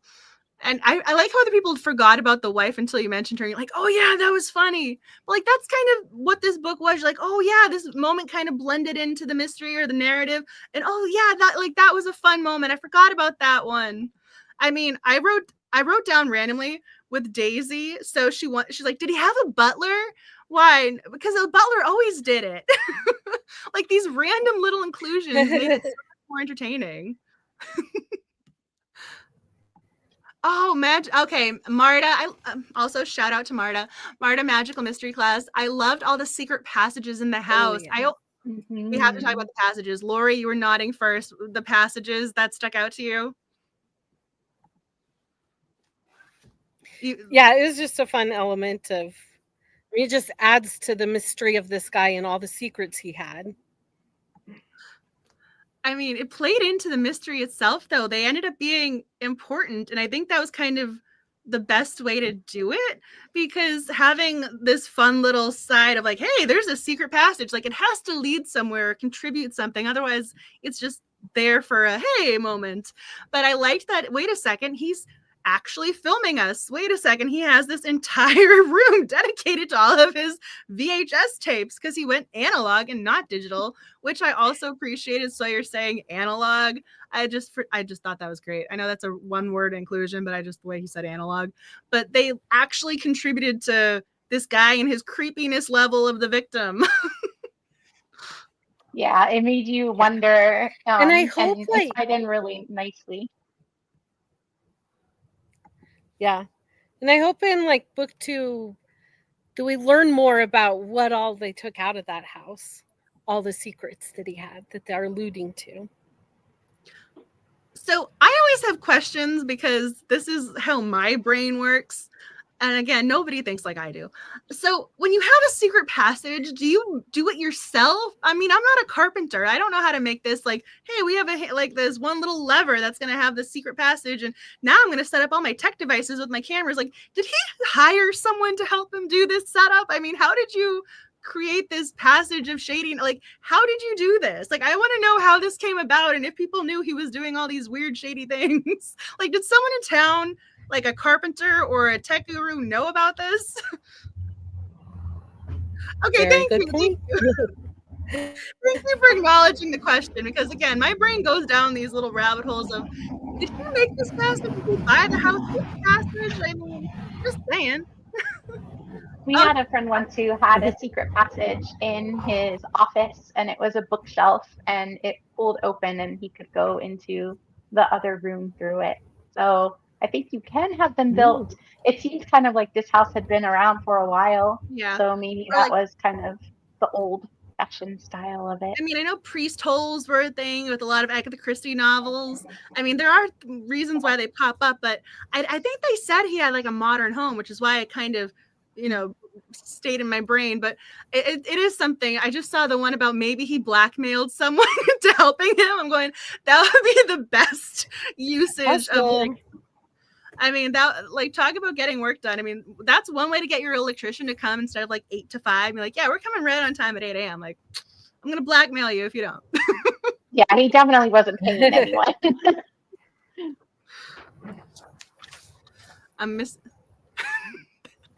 and I like how the people forgot about the wife until you mentioned her. And you're like, oh yeah, that was funny. But like that's kind of what this book was. You're like, oh yeah, this moment kind of blended into the mystery or the narrative. And oh yeah, that was a fun moment. I forgot about that one. I mean, I wrote down randomly with Daisy. So she's like, did he have a butler? Why? Because the butler always did it. Like these random little inclusions made it so much more entertaining. Oh, okay, Marta. I also shout out to Marta. Marta, Magical Mystery Class. I loved all the secret passages in the house. yeah. We have to talk about the passages. Lori, you were nodding first. The passages that stuck out to you. Yeah, it was just a fun element of. It just adds to the mystery of this guy and all the secrets he had. I mean, it played into the mystery itself, though. They ended up being important, and I think that was kind of the best way to do it, because having this fun little side of like, hey, there's a secret passage, like it has to lead somewhere, contribute something, otherwise it's just there for a hey moment. But I liked that, wait a second, he's actually filming us. Wait a second, he has this entire room dedicated to all of his VHS tapes because he went analog and not digital, which I also appreciated. So you're saying analog. I just thought that was great. I know that's a one-word inclusion, but the way he said analog. But they actually contributed to this guy and his creepiness level of the victim. Yeah, it made you wonder, and I hope it tied in really nicely. Yeah, and I hope in like book 2, do we learn more about what all they took out of that house, all the secrets that he had that they're alluding to. So I always have questions because this is how my brain works. And again, nobody thinks like I do. So when you have a secret passage, do you do it yourself? I mean, I'm not a carpenter. I don't know how to make this like, hey, we have this one little lever that's going to have the secret passage. And now I'm going to set up all my tech devices with my cameras. Like, did he hire someone to help him do this setup? I mean, how did you create this passage of shading? Like, how did you do this? Like, I want to know how this came about and if people knew he was doing all these weird shady things. Like, did someone in town, like a carpenter or a tech guru, know about this? Okay, Very thank good you. Point. Thank you for acknowledging the question, because again, my brain goes down these little rabbit holes of, did he make this passage? Did he buy the house with the passage? I mean, just saying. We had a friend once who had a secret passage in his office, and it was a bookshelf, and it pulled open, and he could go into the other room through it. So I think you can have them built. It seems kind of like this house had been around for a while. Yeah. So maybe that was kind of the old-fashioned style of it. I mean, I know priest holes were a thing with a lot of Agatha Christie novels. I mean, there are reasons why they pop up, but I think they said he had like a modern home, which is why I kind of, stayed in my brain. But it is something. I just saw the one about maybe he blackmailed someone into helping him. I'm going, that would be the best usage of like, I mean, that, like, talk about getting work done. I mean, that's one way to get your electrician to come instead of like 8 to 5. You're like, yeah, we're coming right on time at 8 a.m. Like, I'm going to blackmail you if you don't. Yeah, he definitely wasn't paying anyone.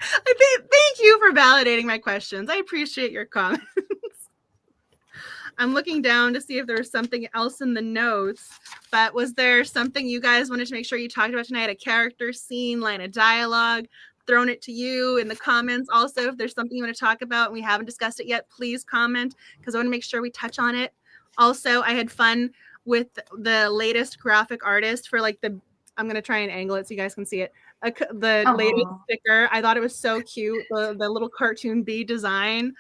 Thank you for validating my questions. I appreciate your comments. I'm looking down to see if there's something else in the notes, but was there something you guys wanted to make sure you talked about tonight? A character, scene, line of dialogue? Thrown it to you in the comments. Also, if there's something you want to talk about and we haven't discussed it yet, please comment, because I want to make sure we touch on it. Also, I had fun with the latest graphic artist for like I'm going to try and angle it so you guys can see it. The latest sticker. I thought it was so cute. The little cartoon bee design.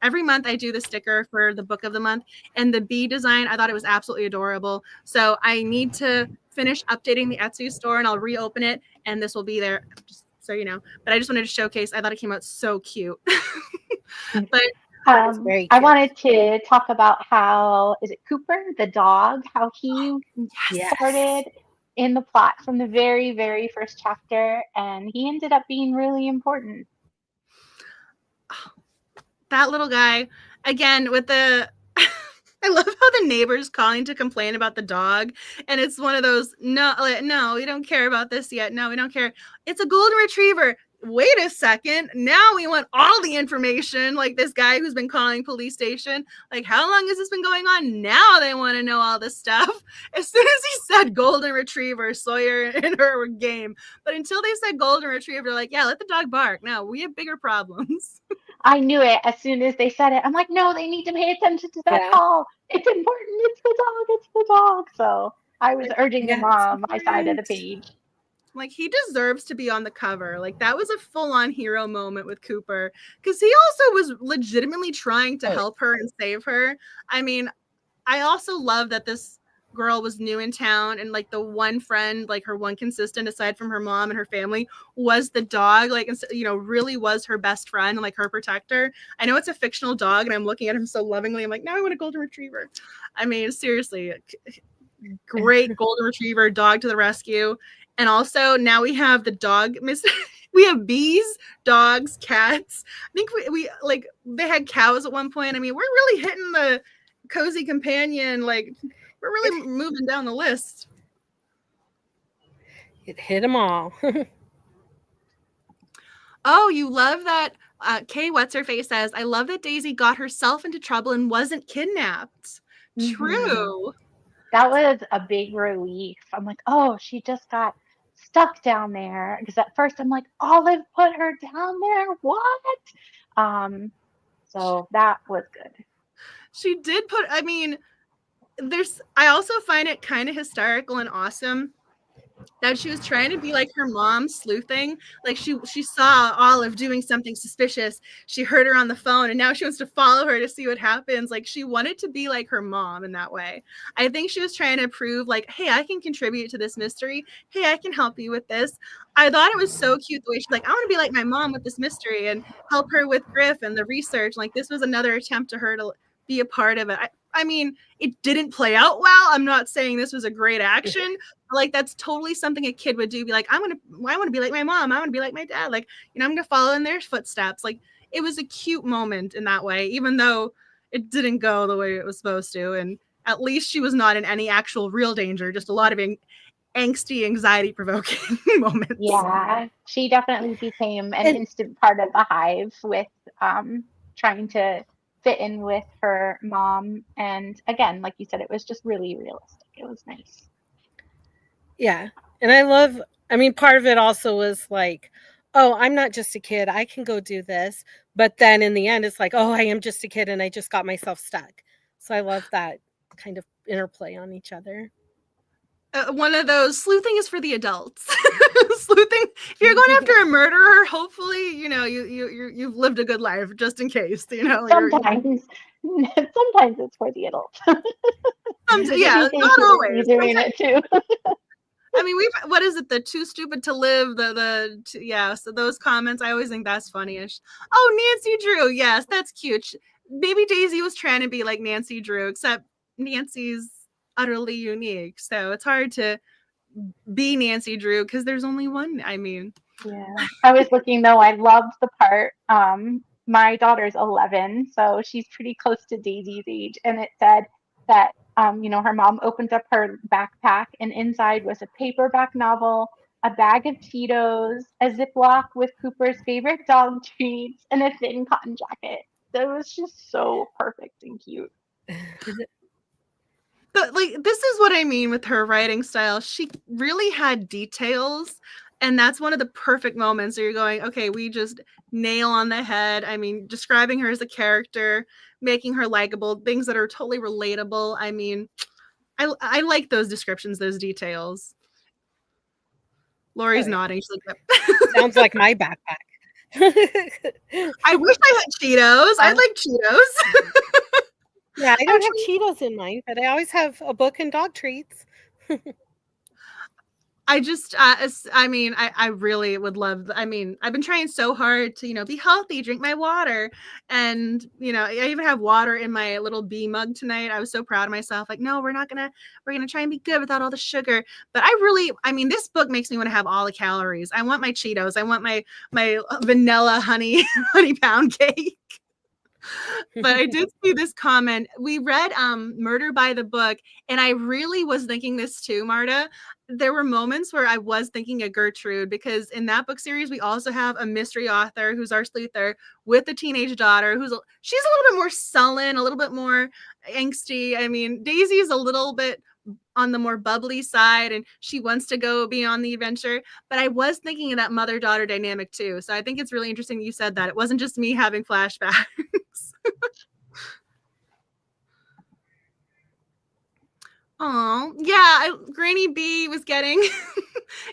Every month I do the sticker for the book of the month, and the bee design, I thought it was absolutely adorable. So I need to finish updating the Etsy store, and I'll reopen it, and this will be there. Just So, but I just wanted to showcase, I thought it came out so cute. But very I cute. wanted to talk about how, is it Cooper, the dog, how he Yes. started in the plot from the very, very first chapter, and he ended up being really important. That little guy, again, with the I love how the neighbor's calling to complain about the dog, and it's one of those, no, we don't care about this yet. No, we don't care. It's a golden retriever. Wait a second. Now we want all the information. Like this guy who's been calling police station. Like, how long has this been going on? Now they want to know all this stuff. As soon as he said golden retriever, Sawyer and her were game. But until they said golden retriever, they're like, yeah, let the dog bark. No, we have bigger problems. I knew it as soon as they said it. I'm like, no, they need to pay attention to that call. It's important. It's the dog. It's the dog. So I was urging them on my side of the page. Like, he deserves to be on the cover. Like, that was a full-on hero moment with Cooper, because he also was legitimately trying to help her and save her. I mean, I also love that this girl was new in town, and like the one friend, like her one consistent aside from her mom and her family, was the dog. Like, really was her best friend and like her protector. I know it's a fictional dog, and I'm looking at him so lovingly. I'm like, now I want a golden retriever. I mean, seriously, great golden retriever dog to the rescue. And also now we have the dog we have bees, dogs, cats. I think we like, they had cows at one point. I mean, we're really hitting the cozy companion. Like, we're really moving down the list. It hit them all. Oh, you love that. Kay What's-Her-Face says, I love that Daisy got herself into trouble and wasn't kidnapped. Mm-hmm. True. That was a big relief. I'm like, oh, she just got stuck down there. Because at first I'm like, Olive put her down there? What? So that was good. She did put, I mean, I also find it kind of hysterical and awesome that she was trying to be like her mom, sleuthing. Like, she saw Olive doing something suspicious. She heard her on the phone, and now she wants to follow her to see what happens. Like, she wanted to be like her mom in that way. I think she was trying to prove, like, hey, I can contribute to this mystery. Hey, I can help you with this. I thought it was so cute the way she's like, I want to be like my mom with this mystery and help her with Griff and the research. Like, this was another attempt to her to be a part of it. I mean, it didn't play out well. I'm not saying this was a great action. Like, that's totally something a kid would do. Be like, I want to be like my mom. I want to be like my dad. Like, I'm going to follow in their footsteps. Like, it was a cute moment in that way, even though it didn't go the way it was supposed to. And at least she was not in any actual real danger, just a lot of angsty, anxiety-provoking moments. Yeah, she definitely became an instant part of the Hive with trying to fit in with her mom. And again, like you said, it was just really realistic. It was nice. Yeah. And I mean, part of it also was like, oh, I'm not just a kid. I can go do this. But then in the end, it's like, oh, I am just a kid and I just got myself stuck. So I love that kind of interplay on each other. One of those, sleuthing is for the adults. Sleuthing, if you're going after a murderer, hopefully, you've lived a good life, just in case. Sometimes it's for the adults. Yeah, not always. Doing it too. I mean, what is it? The too stupid to live. So those comments, I always think that's funny-ish. Oh, Nancy Drew, yes, that's cute. Baby Daisy was trying to be like Nancy Drew, except Nancy's utterly unique, so it's hard to be Nancy Drew because there's only one. I mean, yeah. I was looking though. I loved the part. My daughter's 11, so she's pretty close to Daisy's age, and it said that her mom opened up her backpack, and inside was a paperback novel, a bag of Cheetos, a Ziploc with Cooper's favorite dog treats, and a thin cotton jacket. That was just so perfect and cute. But like, this is what I mean with her writing style. She really had details, and that's one of the perfect moments where you're going, okay, we just nail on the head. I mean, describing her as a character, making her likable, things that are totally relatable. I mean, I like those descriptions, those details. Lori's nodding. She's like, sounds like my backpack. I wish I had Cheetos. I'd like Cheetos. Yeah, I don't have Cheetos in mine, but I always have a book and dog treats. I just, I mean, I really would love, I mean, I've been trying so hard to, be healthy, drink my water. And, I even have water in my little bee mug tonight. I was so proud of myself. Like, no, we're going to try and be good without all the sugar. But I mean, this book makes me want to have all the calories. I want my Cheetos. I want my vanilla honey pound cake. But I did see this comment. We read Murder by the Book, and I really was thinking this too, Marta. There were moments where I was thinking of Gertrude, because in that book series, we also have a mystery author who's our sleuther with a teenage daughter she's a little bit more sullen, a little bit more angsty. I mean, Daisy is a little bit on the more bubbly side, and she wants to go beyond the adventure. But I was thinking of that mother-daughter dynamic too. So I think it's really interesting that you said that. It wasn't just me having flashbacks. Oh, yeah. Granny B was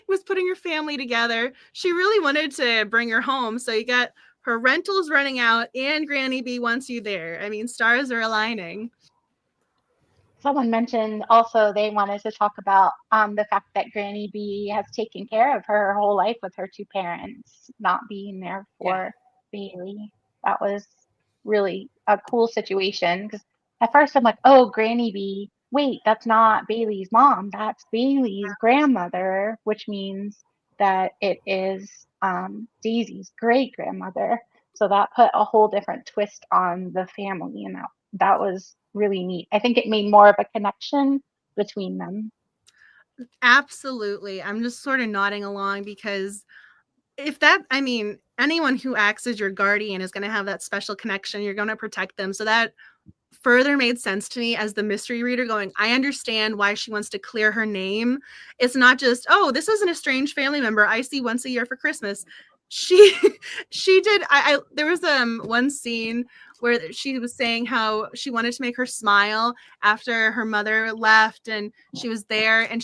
was putting her family together. She really wanted to bring her home. So you got her rentals running out and Granny B wants you there. I mean, stars are aligning. Someone mentioned also they wanted to talk about the fact that Granny B has taken care of her whole life with her two parents not being there for Bailey. That was really a cool situation, because at first I'm like, oh, Granny B, wait, that's not Bailey's mom, that's Bailey's grandmother, which means that it is Daisy's great grandmother. So that put a whole different twist on the family, and that was really neat. I think it made more of a connection between them. Absolutely. I'm just sort of nodding along, because anyone who acts as your guardian is going to have that special connection. You're going to protect them. So that further made sense to me as the mystery reader, going, I understand why she wants to clear her name. It's not just, oh, this is an estranged family member I see once a year for Christmas. She did. There was one scene where she was saying how she wanted to make her smile after her mother left, and she was there, and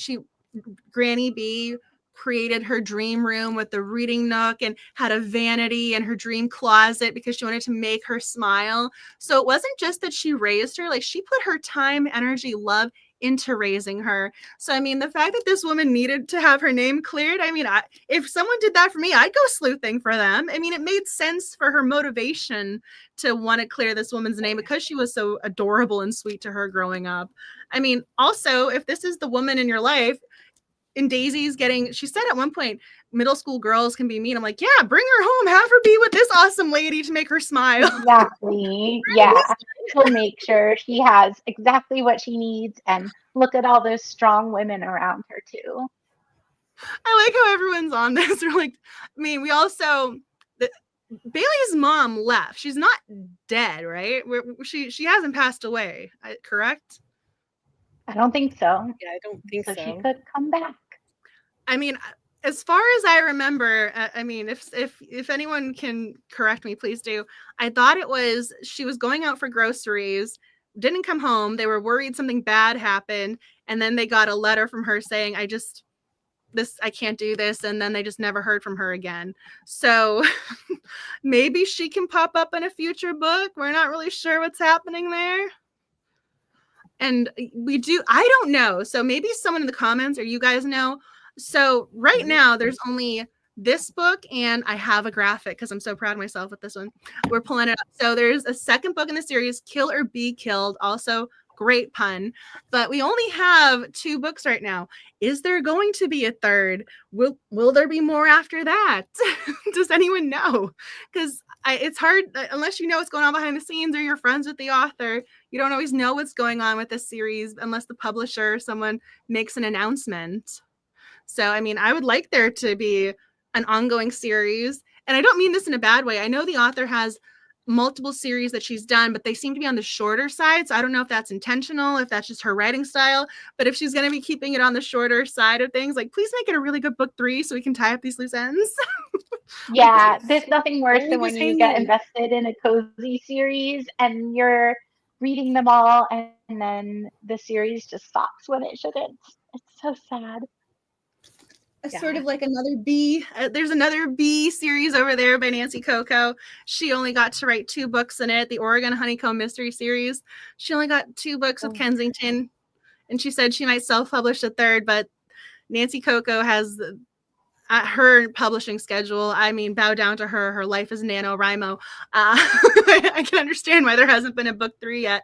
Granny B created her dream room with the reading nook and had a vanity in her dream closet because she wanted to make her smile. So it wasn't just that she raised her, like she put her time, energy, love into raising her. So, I mean, the fact that this woman needed to have her name cleared, I mean, if someone did that for me, I'd go sleuthing for them. I mean, it made sense for her motivation to want to clear this woman's name because she was so adorable and sweet to her growing up. I mean, also, if this is the woman in your life, and Daisy's she said at one point, middle school girls can be mean. I'm like, yeah, bring her home, have her be with this awesome lady to make her smile. Exactly. Yeah. She'll make sure she has exactly what she needs, and look at all those strong women around her too. I like how everyone's on this. We're like, I mean, we also, Bailey's mom left. She's not dead, right? She hasn't passed away, correct? I don't think so. Yeah, I don't think so. She could come back. I mean, as far as I remember, I mean, if anyone can correct me, please do. I thought it was she was going out for groceries, didn't come home. They were worried something bad happened, and then they got a letter from her saying, I can't do this, and then they just never heard from her again. So maybe she can pop up in a future book. We're not really sure what's happening there. And I don't know. So maybe someone in the comments or you guys know. So right now there's only this book, and I have a graphic because I'm so proud of myself with this one. We're pulling it up. So there's a second book in the series, Kill or Be Killed. Also, great pun. But we only have 2 books right now. Is there going to be a third? Will there be more after that? Does anyone know? Because it's hard, unless you know what's going on behind the scenes or you're friends with the author. You don't always know what's going on with this series unless the publisher or someone makes an announcement. So, I mean, I would like there to be an ongoing series. And I don't mean this in a bad way. I know the author has multiple series that she's done, but they seem to be on the shorter side. So I don't know if that's intentional, if that's just her writing style. But if she's going to be keeping it on the shorter side of things, like, please make it a really good book 3 so we can tie up these loose ends. Yeah, there's nothing worse than when you get invested in a cozy series and you're reading them all, and then the series just stops when it shouldn't. It's so sad. Sort of like another B. There's another B series over there by Nancy Coco. She only got to write 2 books in it. The Oregon Honeycomb Mystery Series. She only got 2 books with Kensington, and she said she might self-publish a third, but Nancy Coco has her publishing schedule. I mean, bow down to her. Her life is NaNoWriMo. I can understand why there hasn't been a book 3 yet,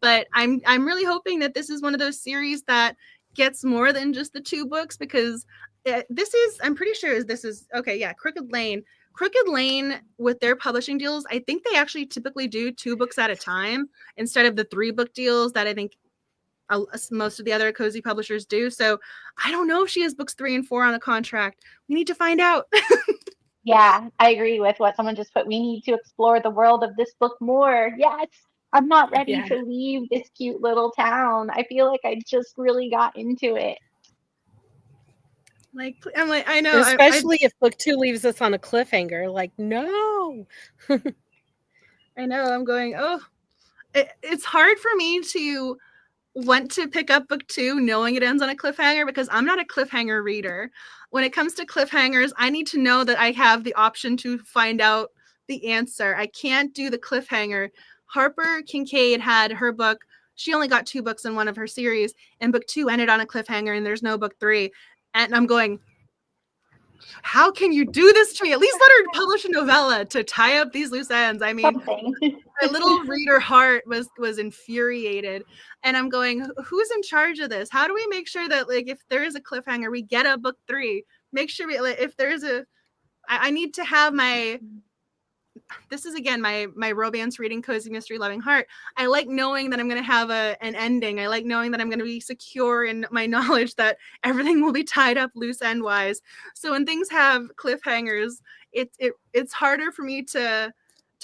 but I'm really hoping that this is one of those series that gets more than just the 2 books, because this is, I'm pretty sure this is, okay, yeah, Crooked Lane with their publishing deals, I think they actually typically do 2 books at a time instead of the 3 book deals that I think most of the other cozy publishers do. So I don't know if she has books 3 and 4 on the contract. We need to find out. Yeah, I agree with what someone just put. We need to explore the world of this book more. Yes, I'm not ready to leave this cute little town. I feel like I just really got into it. Like, I'm like, I know. Especially if book 2 leaves us on a cliffhanger. Like, no. I know. I'm going, oh, it's hard for me to want to pick up book 2 knowing it ends on a cliffhanger, because I'm not a cliffhanger reader. When it comes to cliffhangers, I need to know that I have the option to find out the answer. I can't do the cliffhanger. Harper Kincaid had her book. She only got 2 books in one of her series, and book 2 ended on a cliffhanger, and there's no book 3. And I'm going, how can you do this to me? At least let her publish a novella to tie up these loose ends. I mean, my little reader heart was infuriated. And I'm going, who's in charge of this? How do we make sure that, like, if there is a cliffhanger, we get a book 3? Make sure we, like, if there's I need to have this is again my romance reading, cozy mystery loving heart. I like knowing that I'm going to have an ending. I like knowing that I'm going to be secure in my knowledge that everything will be tied up loose end wise. So when things have cliffhangers, it's harder for me to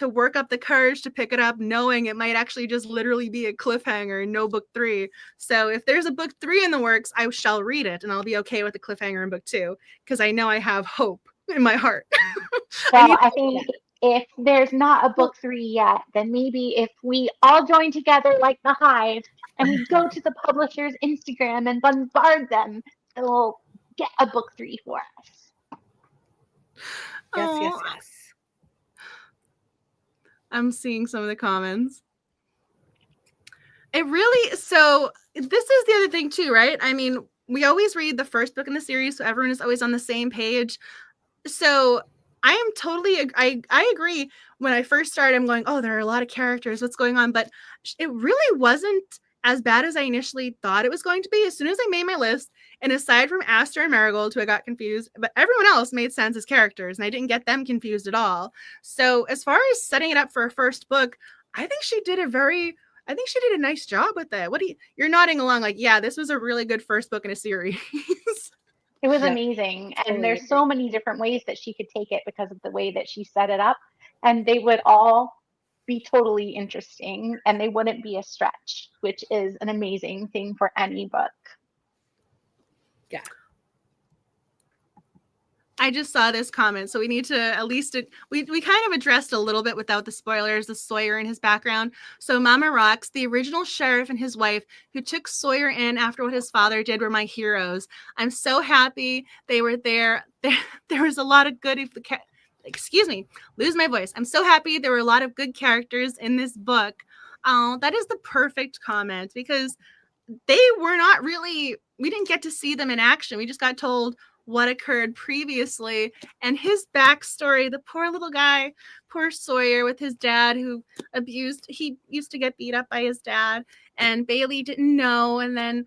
work up the courage to pick it up, knowing it might actually just literally be a cliffhanger and no book 3. So if there's a book 3 in the works, I shall read it, and I'll be okay with the cliffhanger in book 2, because I know I have hope in my heart. Well, I think if there's not a book 3 yet, then maybe if we all join together like the Hive and we go to the publisher's Instagram and bombard them, they'll get a book 3 for us. Yes. I'm seeing some of the comments. So this is the other thing too, right? I mean, we always read the first book in the series, so everyone is always on the same page. So I am totally, I agree. When I first started, I'm going, oh, there are a lot of characters. What's going on? But it really wasn't as bad as I initially thought it was going to be. As soon as I made my list, and aside from Aster and Marigold, who I got confused, but everyone else made sense as characters, and I didn't get them confused at all. So as far as setting it up for a first book, I think she did a nice job with it. You're nodding along like, yeah, this was a really good first book in a series. It was amazing. And there's so many different ways that she could take it because of the way that she set it up. And they would all be totally interesting, and they wouldn't be a stretch, which is an amazing thing for any book. Yeah. I just saw this comment, so we need to at least, we kind of addressed a little bit without the spoilers, the Sawyer and his background. So Mama Rocks, the original sheriff and his wife who took Sawyer in after what his father did, were my heroes. I'm so happy they were there. There was a lot of good, excuse me, lose my voice. I'm so happy there were a lot of good characters in this book. That is the perfect comment, because they were not really, we didn't get to see them in action. We just got told what occurred previously, and his backstory. The poor little guy, poor Sawyer with his dad who he used to get beat up by his dad, and Bailey didn't know, and then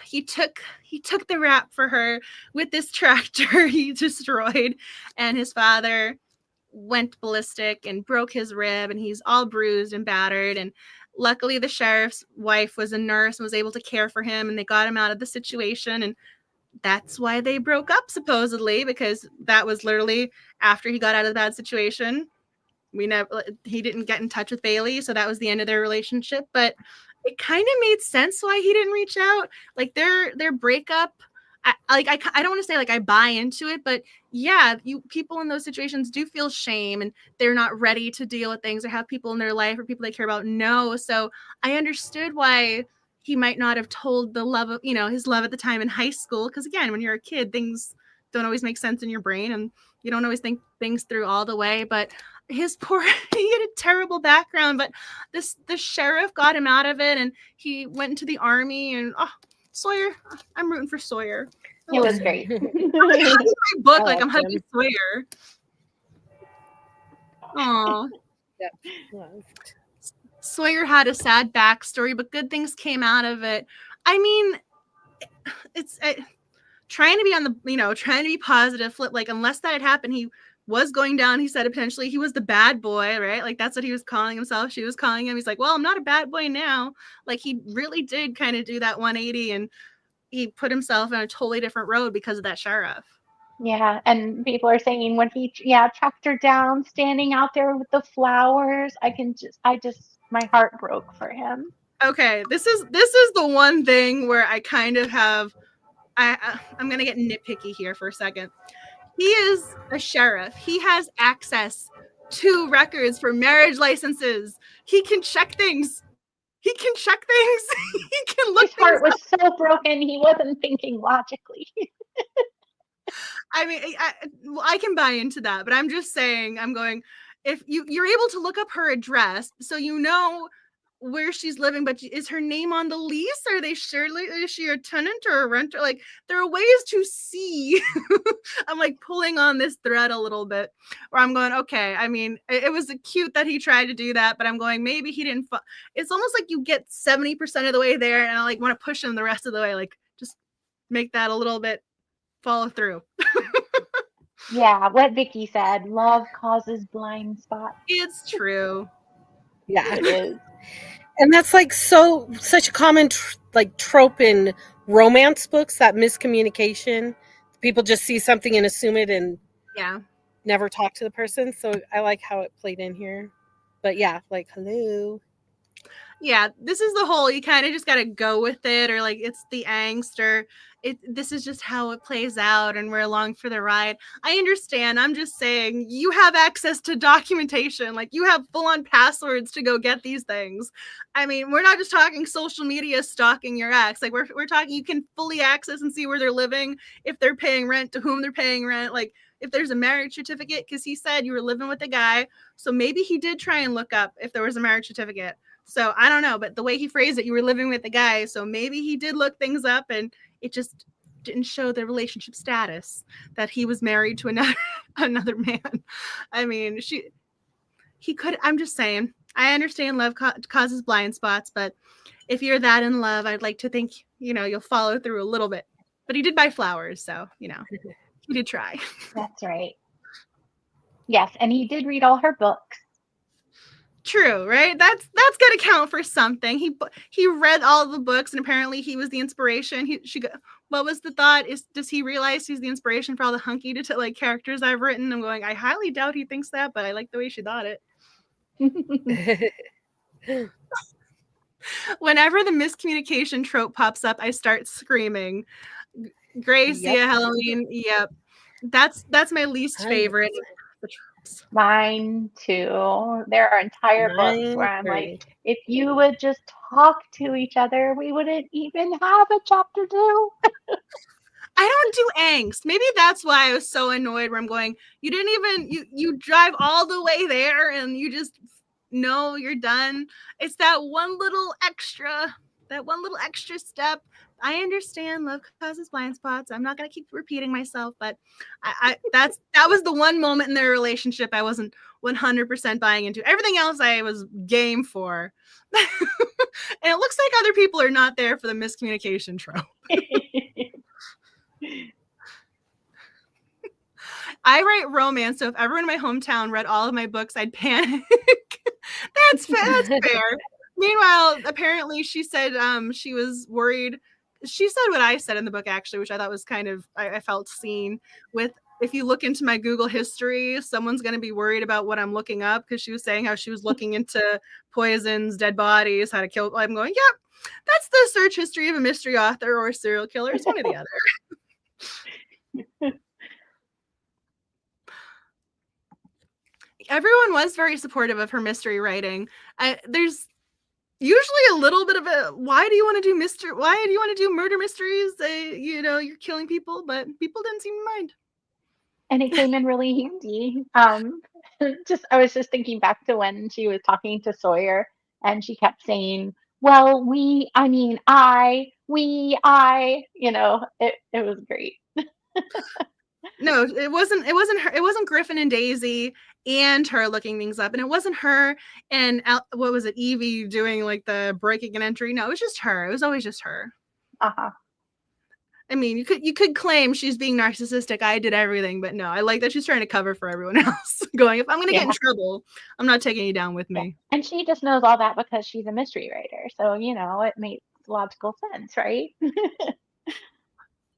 he took the rap for her with this tractor he destroyed, and his father went ballistic and broke his rib, and he's all bruised and battered. And luckily the sheriff's wife was a nurse and was able to care for him, and they got him out of the situation. And that's why they broke up, supposedly, because that was literally after he got out of the bad situation. He didn't get in touch with Bailey, so that was the end of their relationship. But it kind of made sense why he didn't reach out. Like their breakup, I don't want to say like I buy into it, but yeah, people in those situations do feel shame, and they're not ready to deal with things or have people in their life or people they care about know. So I understood why he might not have told the love of, his love at the time in high school. Because again, when you're a kid, things don't always make sense in your brain, and you don't always think things through all the way. But he had a terrible background, but the sheriff got him out of it, and he went into the army, and Sawyer, I'm rooting for Sawyer. It was great. My book, like I'm loved hugging him. Sawyer. Aw. Yep. Loved. Sawyer had a sad backstory, but good things came out of it. I mean, it's trying to be on the, trying to be positive, flip, like, unless that had happened, he was going down. He said potentially he was the bad boy, right? Like, that's what he was calling himself. She was calling him. He's like, well, I'm not a bad boy now. Like, he really did kind of do that 180, and he put himself on a totally different road because of that sheriff. Yeah, and people are saying when he tracked her down, standing out there with the flowers, my heart broke for him. Okay, this is the one thing where I kind of have, I'm gonna get nitpicky here for a second. He is a sheriff. He has access to records for marriage licenses. He can check things. He can look. His heart was so broken, he wasn't thinking logically. I mean, I can buy into that, but I'm just saying, I'm going, if you're able to look up her address, so you know where she's living, but is her name on the lease? Are they surely, is she a tenant or a renter? Like, there are ways to see. I'm like pulling on this thread a little bit where I'm going, okay, I mean, it was cute that he tried to do that, but I'm going, maybe he didn't. It's almost like you get 70% of the way there, and I like want to push him the rest of the way. Like, just make that a little bit follow through. Yeah, what Vicky said, love causes blind spots. It's true. Yeah, it is. And that's like such a common trope in romance books, that miscommunication. People just see something and assume it and never talk to the person. So I like how it played in here. But yeah, like, hello. Yeah, this is the whole, you kind of just got to go with it, or like it's the angst, or this is just how it plays out and we're along for the ride. I understand. I'm just saying, you have access to documentation. Like, you have full-on passwords to go get these things. I mean, we're not just talking social media stalking your ex. Like, we're talking, you can fully access and see where they're living, if they're paying rent, to whom they're paying rent, like if there's a marriage certificate, because he said you were living with a guy. So maybe he did try and look up if there was a marriage certificate. So I don't know, but the way he phrased it, you were living with the guy. So maybe he did look things up, and it just didn't show the relationship status that he was married to another man. I mean, he could. I'm just saying. I understand love causes blind spots, but if you're that in love, I'd like to think you'll follow through a little bit. But he did buy flowers, so he did try. That's right. Yes, and he did read all her books. True, right? That's got to count for something. He read all the books, and apparently he was the inspiration. What was the thought? Does he realize he's the inspiration for all the hunky like characters I've written? I'm going, I highly doubt he thinks that, but I like the way she thought it. Whenever the miscommunication trope pops up, I start screaming. Grace, Halloween, yep. That's my least favorite. Mine too. There are entire books where I'm like, if you would just talk to each other, we wouldn't even have a chapter 2. I don't do angst. Maybe that's why I was so annoyed, where I'm going, you didn't even, you drive all the way there and you just know you're done. It's that one little extra step. I understand love causes blind spots. I'm not going to keep repeating myself, but that was the one moment in their relationship I wasn't 100% buying into. Everything else I was game for. And it looks like other people are not there for the miscommunication trope. I write romance, so if everyone in my hometown read all of my books, I'd panic. That's fair. Meanwhile, apparently she said she was worried. She said what I said in the book, actually, which I thought was kind of, I felt seen with, if you look into my Google history, someone's going to be worried about what I'm looking up, because she was saying how she was looking into poisons, dead bodies, how to kill. I'm going, yep, that's the search history of a mystery author or a serial killer. It's one or the other. Everyone was very supportive of her mystery writing. There's usually a little bit of a, why do you want to do murder mysteries? You're killing people, but people didn't seem to mind. And it came in really handy. I was just thinking back to when she was talking to Sawyer, and she kept saying, well, it was great. No, it wasn't her. It wasn't Griffin and Daisy and her looking things up, and it wasn't her and what was it, Evie doing like the breaking an entry. No, it was just her. It was always just her. Uh-huh. I mean, you could claim she's being narcissistic. I did everything, but no, I like that she's trying to cover for everyone else. Going, if I'm gonna get in trouble, I'm not taking you down with me. Yeah. And she just knows all that because she's a mystery writer, so it makes logical sense, right?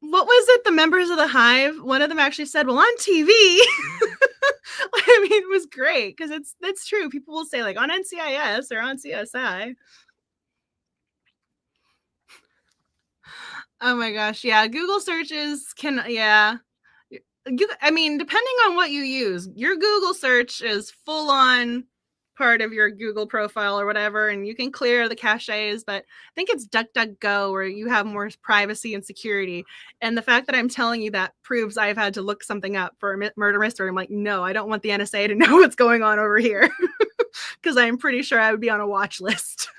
What was it? The members of the Hive, one of them actually said, well, on TV. I mean, it was great because that's true. People will say like on NCIS or on CSI. Oh my gosh. Yeah. Google searches can, yeah. I mean, depending on what you use, your Google search is full on part of your Google profile or whatever, and you can clear the caches, but I think it's DuckDuckGo where you have more privacy and security. And the fact that I'm telling you that proves I've had to look something up for a murder mystery. I'm like, no, I don't want the NSA to know what's going on over here because I'm pretty sure I would be on a watch list.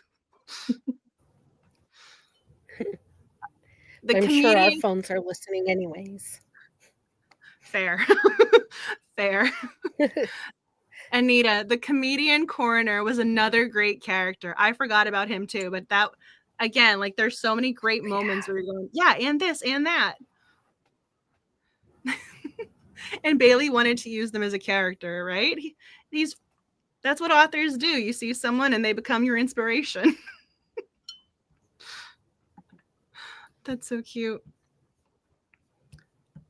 I'm sure our phones are listening anyways. Fair. Fair. Anita, the comedian coroner, was another great character. I forgot about him too, but that, again, like there's so many great moments where you're going, yeah, and this and that. And Bailey wanted to use them as a character, right? That's what authors do. You see someone and they become your inspiration. That's so cute.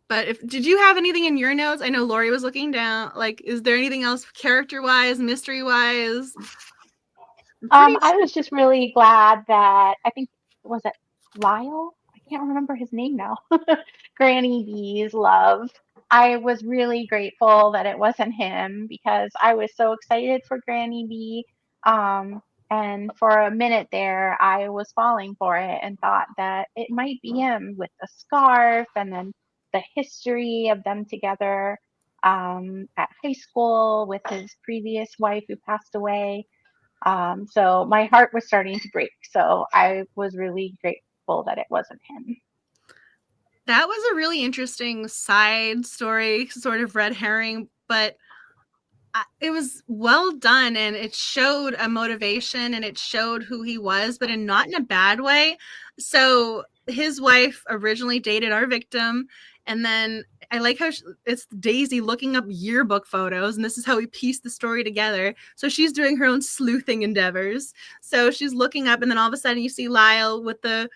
But did you have anything in your notes? I know Lori was looking down. Like, is there anything else character-wise, mystery-wise? I was just really glad that, I think, was it Lyle? I can't remember his name now. Granny B's love. I was really grateful that it wasn't him because I was so excited for Granny B. And for a minute there, I was falling for it and thought that it might be him with the scarf and then the history of them together at high school with his previous wife who passed away. So my heart was starting to break. So I was really grateful that it wasn't him. That was a really interesting side story, sort of red herring, but it was well done and it showed a motivation and it showed who he was, but not in a bad way. So his wife originally dated our victim, and then I like how it's Daisy looking up yearbook photos, and this is how we pieced the story together. So she's doing her own sleuthing endeavors. So she's looking up, and then all of a sudden you see Lyle with the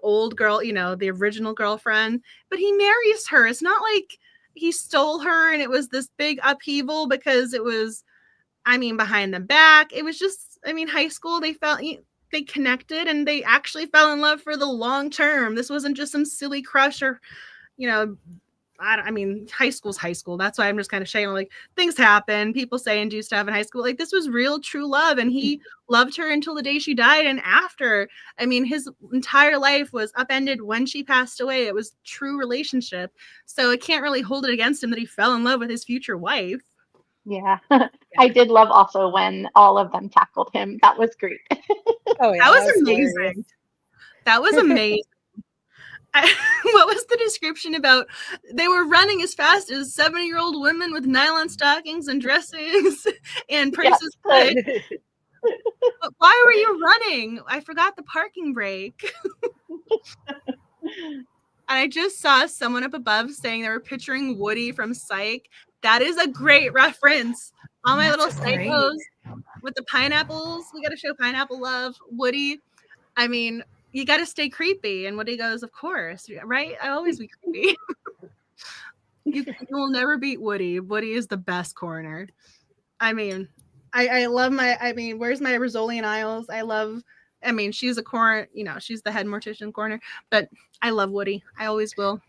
old girl, the original girlfriend, but he marries her. It's not like he stole her and it was this big upheaval because it was, behind the back. It was just, high school, they connected and they actually fell in love for the long term. This wasn't just some silly crush or, high school's high school. That's why I'm just kind of saying, like, things happen. People say and do stuff in high school. Like, this was real, true love. And he loved her until the day she died. And after, his entire life was upended when she passed away. It was true relationship. So I can't really hold it against him that he fell in love with his future wife. Yeah. I did love also when all of them tackled him. That was great. Oh, yeah, that was amazing. That was amazing. What was the description about? They were running as fast as 70-year-old women with nylon stockings and dressings and purses. Yes. But why were you running? I forgot the parking brake. I just saw someone up above saying they were picturing Woody from Psych. That is a great reference. All my little psychos with the pineapples. We got to show pineapple love. Woody. You got to stay creepy. And Woody goes, of course, right? I always be creepy. You will never beat Woody. Woody is the best coroner. I love where's my Rizzolian Isles? She's a coroner, she's the head mortician coroner, but I love Woody. I always will.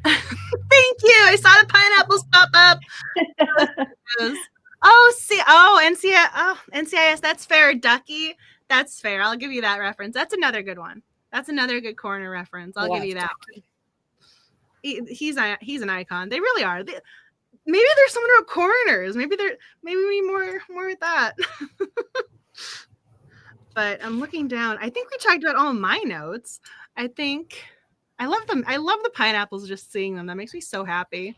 Thank you. I saw the pineapples pop up. NCIS. That's fair, Ducky. That's fair. I'll give you that reference. That's another good one. That's another good coroner reference. I'll give you that one. He's an icon. They really are. Maybe there's something about coroners. Maybe more with that. But I'm looking down. I think we talked about all my notes. I think I love them. I love the pineapples, just seeing them. That makes me so happy.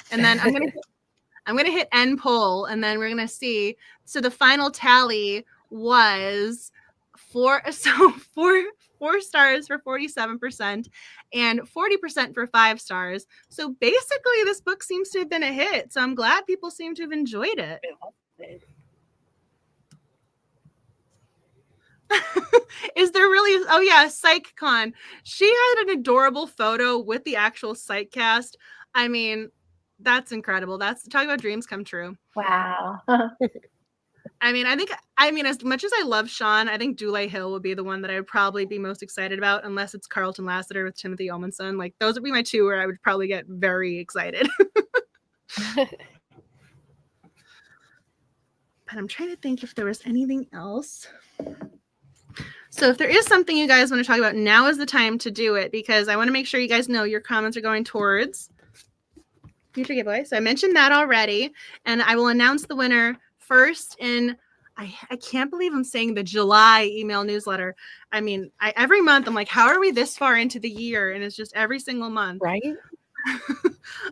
And then I'm gonna hit end poll, and then we're gonna see. So the final tally was four stars for 47% and 40% for 5 stars. So basically this book seems to have been a hit. So I'm glad people seem to have enjoyed it. Is there really? Oh yeah, PsychCon. She had an adorable photo with the actual Psych cast. I mean, that's incredible. That's talking about dreams come true. Wow. I mean, as much as I love Sean, I think Dule Hill would be the one that I would probably be most excited about, unless it's Carlton Lassiter with Timothy Olmanson. Like, those would be my two where I would probably get very excited. But I'm trying to think if there was anything else. So if there is something you guys want to talk about, now is the time to do it, because I want to make sure you guys know your comments are going towards future giveaway. So I mentioned that already, and I will announce the winner first in, I can't believe I'm saying the July email newsletter. I mean, every month I'm like, how are we this far into the year? And it's just every single month. Right?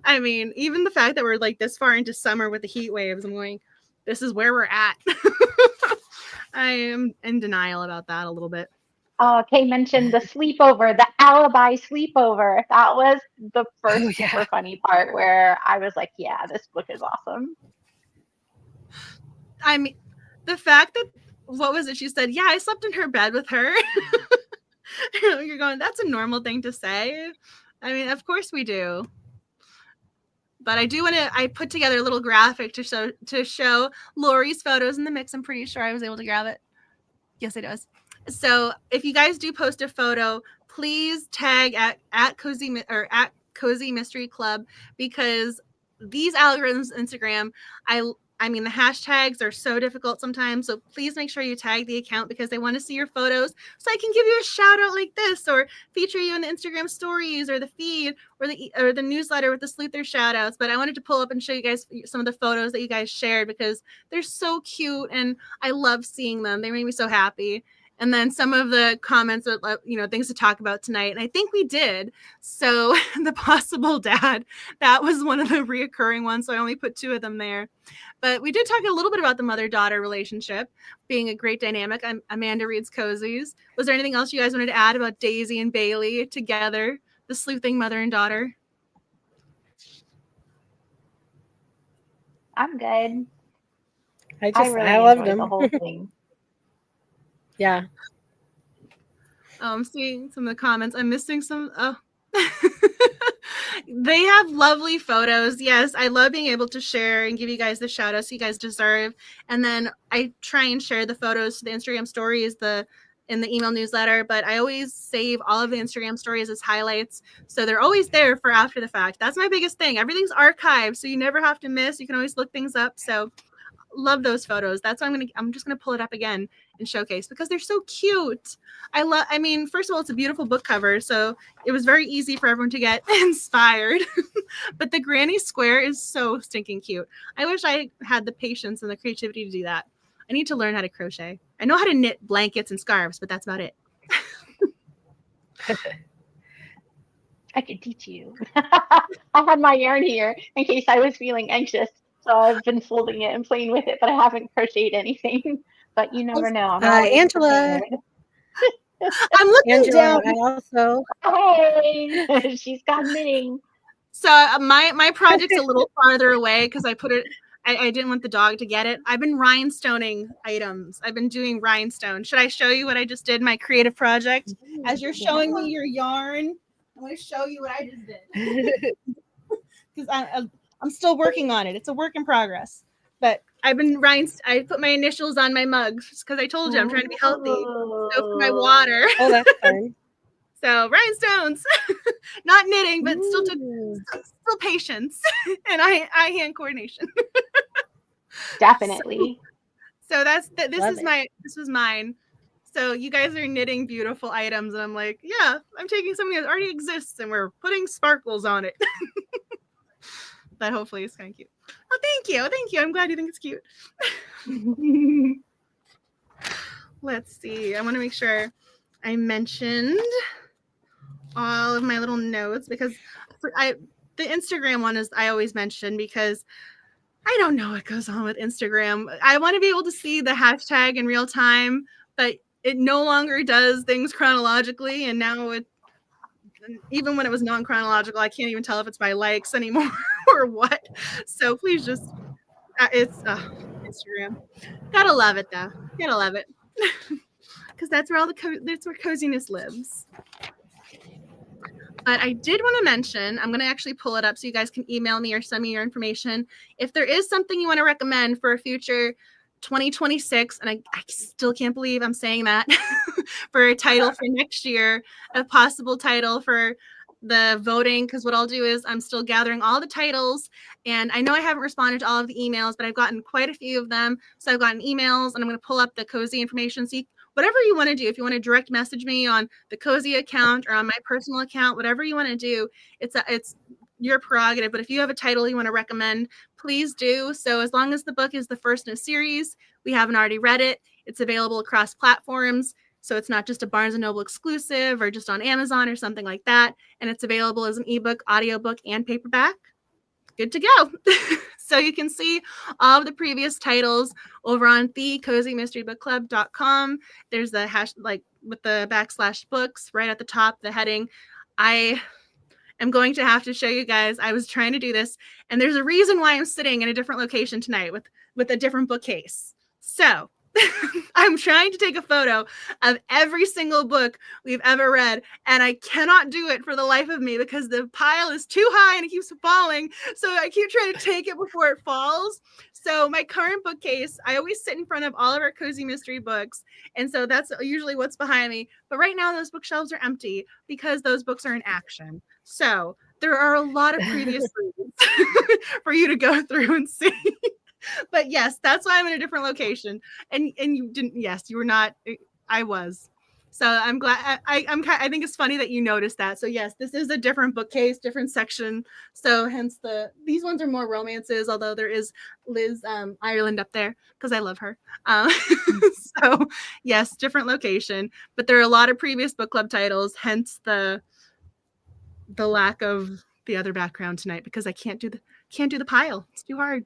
I mean, even the fact that we're like this far into summer with the heat waves, I'm going, this is where we're at. I am in denial about that a little bit. Kay mentioned the sleepover, the alibi sleepover. That was the first super funny part where I was like, yeah, this book is awesome. I mean, the fact that, what was it? She said, yeah, I slept in her bed with her. You're going, that's a normal thing to say. I mean, of course we do. But I do want to, I put together a little graphic to show Lori's photos in the mix. I'm pretty sure I was able to grab it. Yes, it does. So if you guys do post a photo, please tag at Cozy Mystery Club, because these algorithms, Instagram, I mean, the hashtags are so difficult sometimes. So please make sure you tag the account, because they want to see your photos so I can give you a shout out like this, or feature you in the Instagram stories or the feed or the newsletter with the Sleuther shout outs. But I wanted to pull up and show you guys some of the photos that you guys shared, because they're so cute and I love seeing them. They make me so happy. And then some of the comments are, things to talk about tonight. And I think we did. So the possible dad, that was one of the reoccurring ones. So I only put 2 of them there. But we did talk a little bit about the mother-daughter relationship being a great dynamic. Amanda reads cozies. Was there anything else you guys wanted to add about Daisy and Bailey together, the sleuthing mother and daughter? I'm good. I loved them. The whole thing. Yeah. Oh, I'm seeing some of the comments. I'm missing some. Oh. They have lovely photos. Yes, I love being able to share and give you guys the shout outs you guys deserve. And then I try and share the photos to the Instagram stories in the email newsletter, but I always save all of the Instagram stories as highlights. So they're always there for after the fact. That's my biggest thing. Everything's archived, so you never have to miss. You can always look things up. So love those photos. That's why I'm just gonna pull it up again and showcase, because they're so cute. I mean, first of all, it's a beautiful book cover, so it was very easy for everyone to get inspired. But the granny square is so stinking cute. I wish I had the patience and the creativity to do that. I need to learn how to crochet. I know how to knit blankets and scarves, but that's about it. I could teach you. I had my yarn here in case I was feeling anxious. So I've been folding it and playing with it, but I haven't crocheted anything. But you never know. Angela. I'm looking down. I also. Hey, she's got knitting. So my project's a little farther away because I put it. I didn't want the dog to get it. I've been rhinestoning items. I've been doing rhinestone. Should I show you what I just did? My creative project. As you're showing me your yarn, I'm going to show you what I just did. Because I'm still working on it. It's a work in progress. But I've been I put my initials on my mugs because I told you I'm trying to be healthy. So for my water. Oh, that's fun. So rhinestones, not knitting, but still patience and hand coordination. Definitely. So this was mine. So you guys are knitting beautiful items, and I'm like, yeah, I'm taking something that already exists and we're putting sparkles on it. But hopefully it's kind of cute. Oh, thank you. I'm glad you think it's cute. let's see. I want to make sure I mentioned all of my little notes because the Instagram one is I always mention because I don't know what goes on with Instagram. I want to be able to see the hashtag in real time, but it no longer does things chronologically. And now even when it was non-chronological, I can't even tell if it's by likes anymore or what. So please just, it's Instagram. Gotta love it though. Gotta love it. Because that's where that's where coziness lives. But I did want to mention, I'm going to actually pull it up so you guys can email me or send me your information. If there is something you want to recommend for a future 2026, and I still can't believe I'm saying that, for a title for next year, a possible title for the voting, because what I'll do is I'm still gathering all the titles, and I know I haven't responded to all of the emails, but I've gotten quite a few of them. So I've gotten emails, and I'm going to pull up the cozy information. So whatever you want to do, if you want to direct message me on the cozy account or on my personal account, whatever you want to do, it's your prerogative. But if you have a title you want to recommend, please do. So as long as the book is the first in a series, we haven't already read it, it's available across platforms. So it's not just a Barnes & Noble exclusive or just on Amazon or something like that. And it's available as an ebook, audiobook, and paperback. Good to go. So you can see all of the previous titles over on thecozymysterybookclub.com. There's the hash, like with the /books right at the top, the heading. I am going to have to show you guys. I was trying to do this, and there's a reason why I'm sitting in a different location tonight with a different bookcase. So I'm trying to take a photo of every single book we've ever read, and I cannot do it for the life of me because the pile is too high and it keeps falling. So I keep trying to take it before it falls. So my current bookcase, I always sit in front of all of our cozy mystery books, and so that's usually what's behind me. But right now those bookshelves are empty because those books are in action. So there are a lot of previous reads for you to go through and see. But yes, that's why I'm in a different location. And you didn't. Yes, you were not. I was. So I'm glad. I think it's funny that you noticed that. So yes, this is a different bookcase, different section. So hence these ones are more romances. Although there is Liz Ireland up there because I love her. So yes, different location. But there are a lot of previous book club titles. Hence the lack of the other background tonight because I can't do the pile. It's too hard.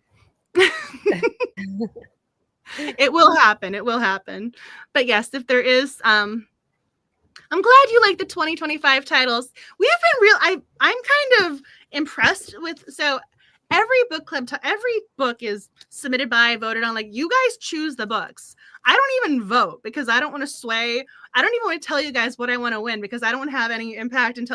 It will happen. But yes, if there is I'm glad you like the 2025 titles. We have been I'm kind of impressed with, so every book club every book is submitted by, voted on, like you guys choose the books. I don't even vote because I don't want to sway. I don't even want to tell you guys what I want to win because I don't have any impact in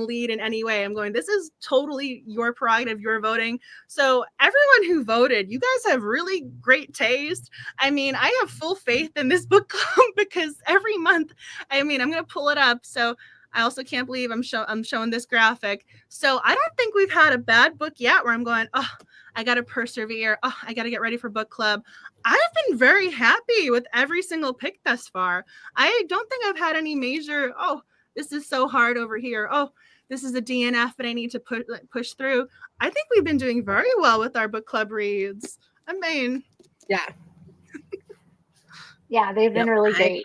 lead in any way. I'm going, this is totally your prerogative, you're voting. So everyone who voted, you guys have really great taste. I mean, I have full faith in this book club because every month, I mean, I'm going to pull it up. So I also can't believe I'm showing this graphic. So I don't think we've had a bad book yet where I'm going, oh, I got to persevere. Oh, I got to get ready for book club. I've been very happy with every single pick thus far. I don't think I've had any major, oh, this is so hard over here. Oh, this is a DNF that I need to push through. I think we've been doing very well with our book club reads. I mean, yeah. Yeah, they've been really great.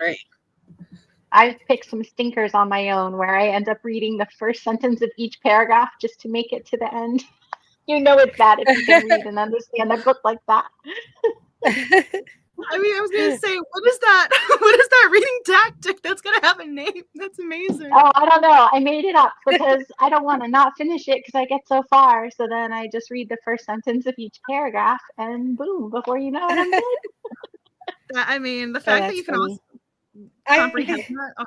I've picked some stinkers on my own where I end up reading the first sentence of each paragraph just to make it to the end. You know it's bad if you can read and understand a book like that. I mean, I was going to say, what is that? What is that reading tactic that's going to have a name? That's amazing. Oh, I don't know. I made it up because I don't want to not finish it because I get so far. So then I just read the first sentence of each paragraph and boom, before you know it, I'm good. I mean, the fact that you can also comprehend that. Oh.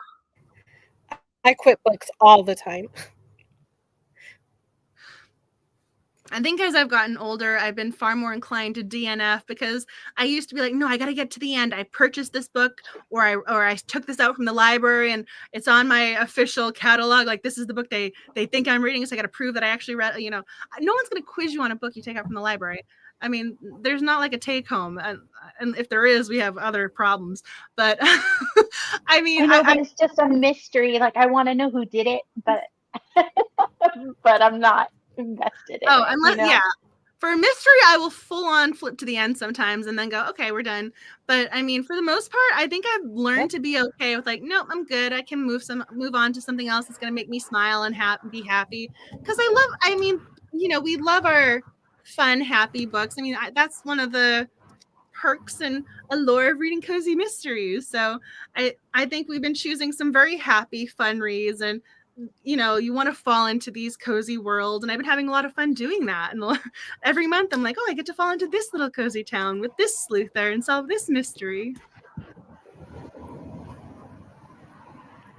I quit books all the time. I think as I've gotten older, I've been far more inclined to DNF because I used to be like, no, I got to get to the end. I purchased this book or I took this out from the library and it's on my official catalog. Like this is the book they think I'm reading. So I got to prove that I actually read, you know, no one's going to quiz you on a book you take out from the library. I mean, there's not like a take home. And if there is, we have other problems. But I mean, but it's just a mystery. Like I want to know who did it, but but I'm not invested in it. Unless, you know? Yeah. For a mystery, I will full on flip to the end sometimes and then go, okay, we're done. But I mean, for the most part, I think I've learned to be okay with like, nope, I'm good. I can move on to something else that's going to make me smile and be happy. Because we love our fun, happy books. I mean, that's one of the perks and allure of reading cozy mysteries. So I think we've been choosing some very happy, fun reads, and you want to fall into these cozy worlds, and I've been having a lot of fun doing that. And every month I'm like, oh, I get to fall into this little cozy town with this sleuther and solve this mystery.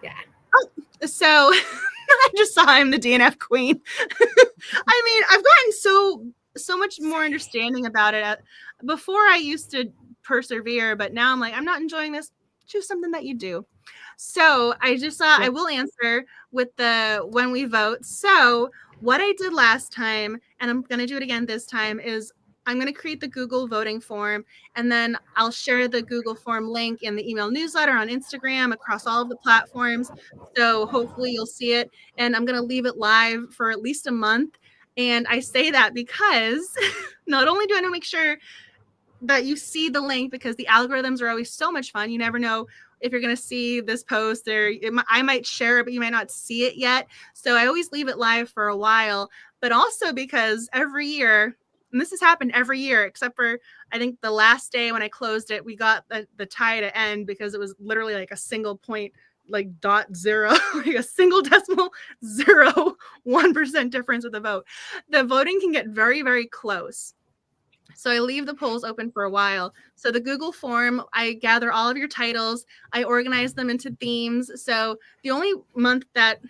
Yeah. Oh, so I just saw I'm the DNF queen. I mean, I've gotten so much more understanding about it. Before I used to persevere, but now I'm like, I'm not enjoying this. Choose something that you do. So I just thought I will answer with the when we vote. So what I did last time, and I'm going to do it again this time, is I'm going to create the Google voting form, and then I'll share the Google form link in the email newsletter on Instagram across all of the platforms. So hopefully you'll see it, and I'm going to leave it live for at least a month. And I say that because not only do I want to make sure that you see the link, because the algorithms are always so much fun. You never know if you're going to see this post, or I might share it, but you might not see it yet. So I always leave it live for a while, but also because every year, and this has happened every year, except for I think the last day when I closed it, we got the tie to end because it was literally like a single point, like .0, like a single decimal 0.1% difference with the vote. The voting can get very, very close. So I leave the polls open for a while. So the Google form, I gather all of your titles. I organize them into themes. So the only month that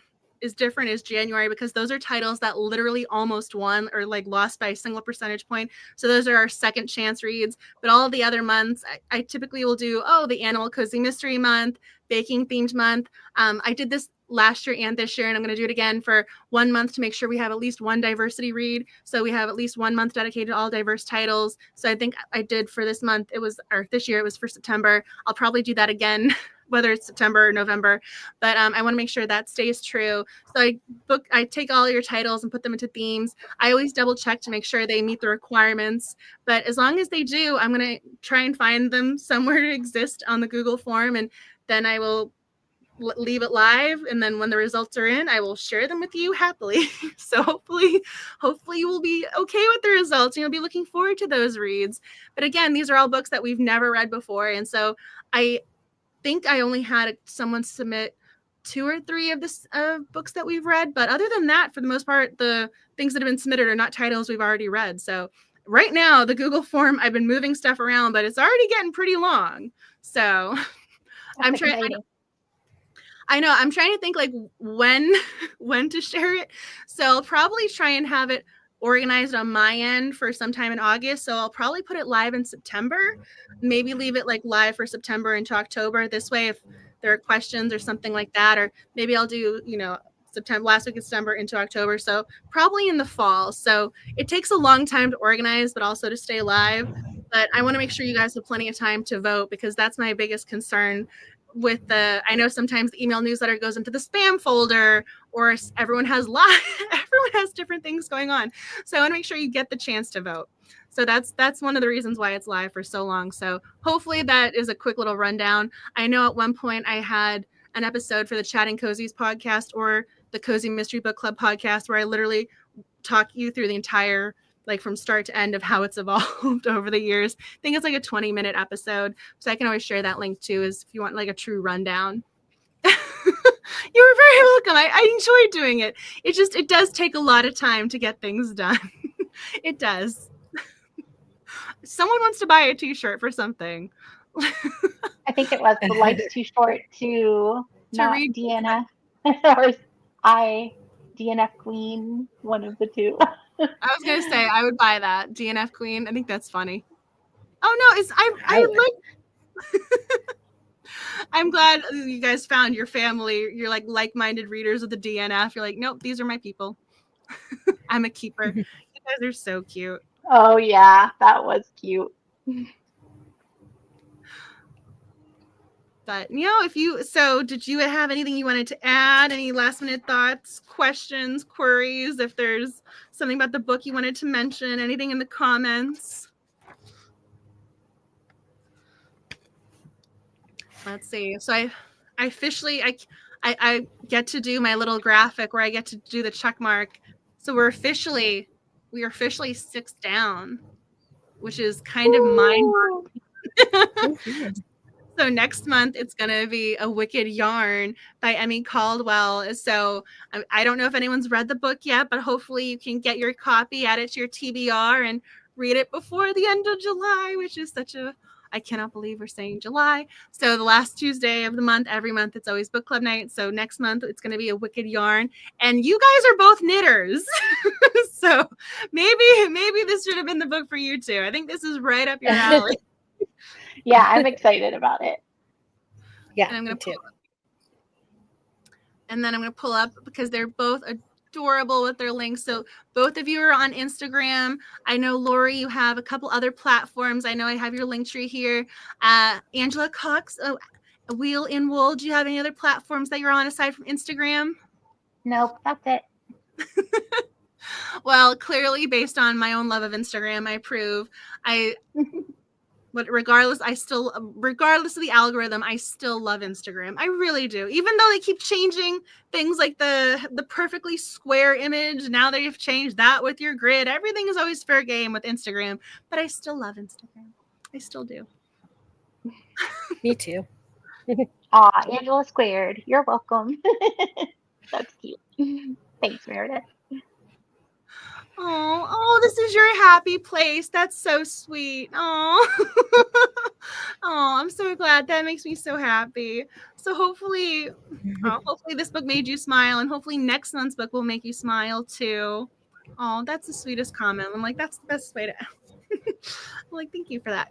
is different is January, because those are titles that literally almost won or like lost by a single percentage point. So those are our second chance reads. But all of the other months, I typically will do, the Animal Cozy Mystery Month, Baking Themed Month. I did this last year and this year, and I'm going to do it again for 1 month to make sure we have at least one diversity read. So we have at least 1 month dedicated to all diverse titles. So I think I did for this month, this year it was for September. I'll probably do that again, whether it's September or November, but I want to make sure that stays true. So I take all your titles and put them into themes. I always double check to make sure they meet the requirements, but as long as they do, I'm going to try and find them somewhere to exist on the Google form, and then I will leave it live, and then when the results are in, I will share them with you happily. So hopefully you will be okay with the results, and you'll be looking forward to those reads. But again, these are all books that we've never read before, and so I think I only had someone submit 2 or 3 of the books that we've read, but other than that, for the most part, the things that have been submitted are not titles we've already read. So right now, the Google form, I've been moving stuff around, but it's already getting pretty long. So I'm trying to think like when to share it. So I'll probably try and have it organized on my end for sometime in August. So I'll probably put it live in September, maybe leave it like live for September into October. This way, if there are questions or something like that, or maybe I'll do, September, last week of September into October. So probably in the fall. So it takes a long time to organize, but also to stay live. But I want to make sure you guys have plenty of time to vote, because that's my biggest concern with I know sometimes the email newsletter goes into the spam folder, or everyone has different things going on. So I want to make sure you get the chance to vote. So that's one of the reasons why it's live for so long. So hopefully that is a quick little rundown. I know at one point I had an episode for the Chatting Cozies podcast or the Cozy Mystery Book Club podcast where I literally talk you through the entire, like from start to end, of how it's evolved over the years. I think it's like a 20-minute episode. So I can always share that link too, if you want like a true rundown. You were very welcome. I enjoy doing it. It does take a lot of time to get things done. It does. Someone wants to buy a t-shirt for something. I think it was the life's too short to not read DNF. Or DNF queen, one of the two. I was gonna say I would buy that DNF queen. I think that's funny. Oh no, I would like. I'm glad you guys found your family. You're like-minded readers of the DNF. You're like, nope, these are my people. I'm a keeper. You guys are so cute. Oh yeah, that was cute. But did you have anything you wanted to add? Any last minute thoughts, questions, queries? If there's something about the book you wanted to mention, anything in the comments? Let's see. So I officially I get to do my little graphic where I get to do the check mark. So we are officially 6 down, which is kind of mind-boggling. So next month, it's going to be A Wicked Yarn by Emmy Caldwell. So I don't know if anyone's read the book yet, but hopefully you can get your copy, add it to your TBR, and read it before the end of July, which is I cannot believe we're saying July. So the last Tuesday of the month, every month, it's always book club night. So next month, it's going to be A Wicked Yarn. And you guys are both knitters. So maybe this should have been the book for you too. I think this is right up your alley. Yeah, I'm excited about it. Yeah, and I'm going to pull up because they're both adorable with their links. So both of you are on Instagram. I know, Lori, you have a couple other platforms. I know I have your link tree here. Angela Cox, Wheel in Wool. Do you have any other platforms that you're on aside from Instagram? Nope, that's it. Well, clearly based on my own love of Instagram, I approve. But regardless of the algorithm, I still love Instagram. I really do. Even though they keep changing things like the perfectly square image, now they've changed that with your grid. Everything is always fair game with Instagram, but I still love Instagram. I still do. Me too. Aw, Angela squared. You're welcome. That's cute. Thanks, Meredith. Oh, this is your happy place. That's so sweet. Oh, I'm so glad. That makes me so happy. So hopefully this book made you smile, and hopefully next month's book will make you smile too. Oh, that's the sweetest comment. I'm like, that's the best way to. I'm like, thank you for that.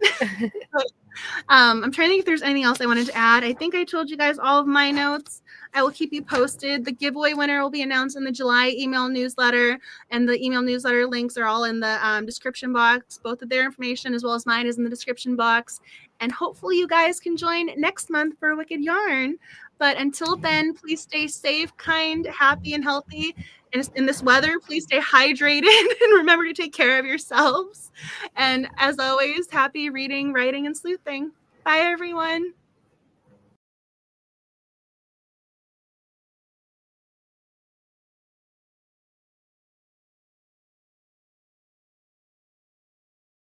I'm trying to think if there's anything else I wanted to add. I think I told you guys all of my notes. I will keep you posted. The giveaway winner will be announced in the July email newsletter, and the email newsletter links are all in the description box. Both of their information as well as mine is in the description box. And hopefully you guys can join next month for A Wicked Yarn. But until then, please stay safe, kind, happy, and healthy. And in this weather, please stay hydrated and remember to take care of yourselves. And as always, happy reading, writing, and sleuthing. Bye, everyone.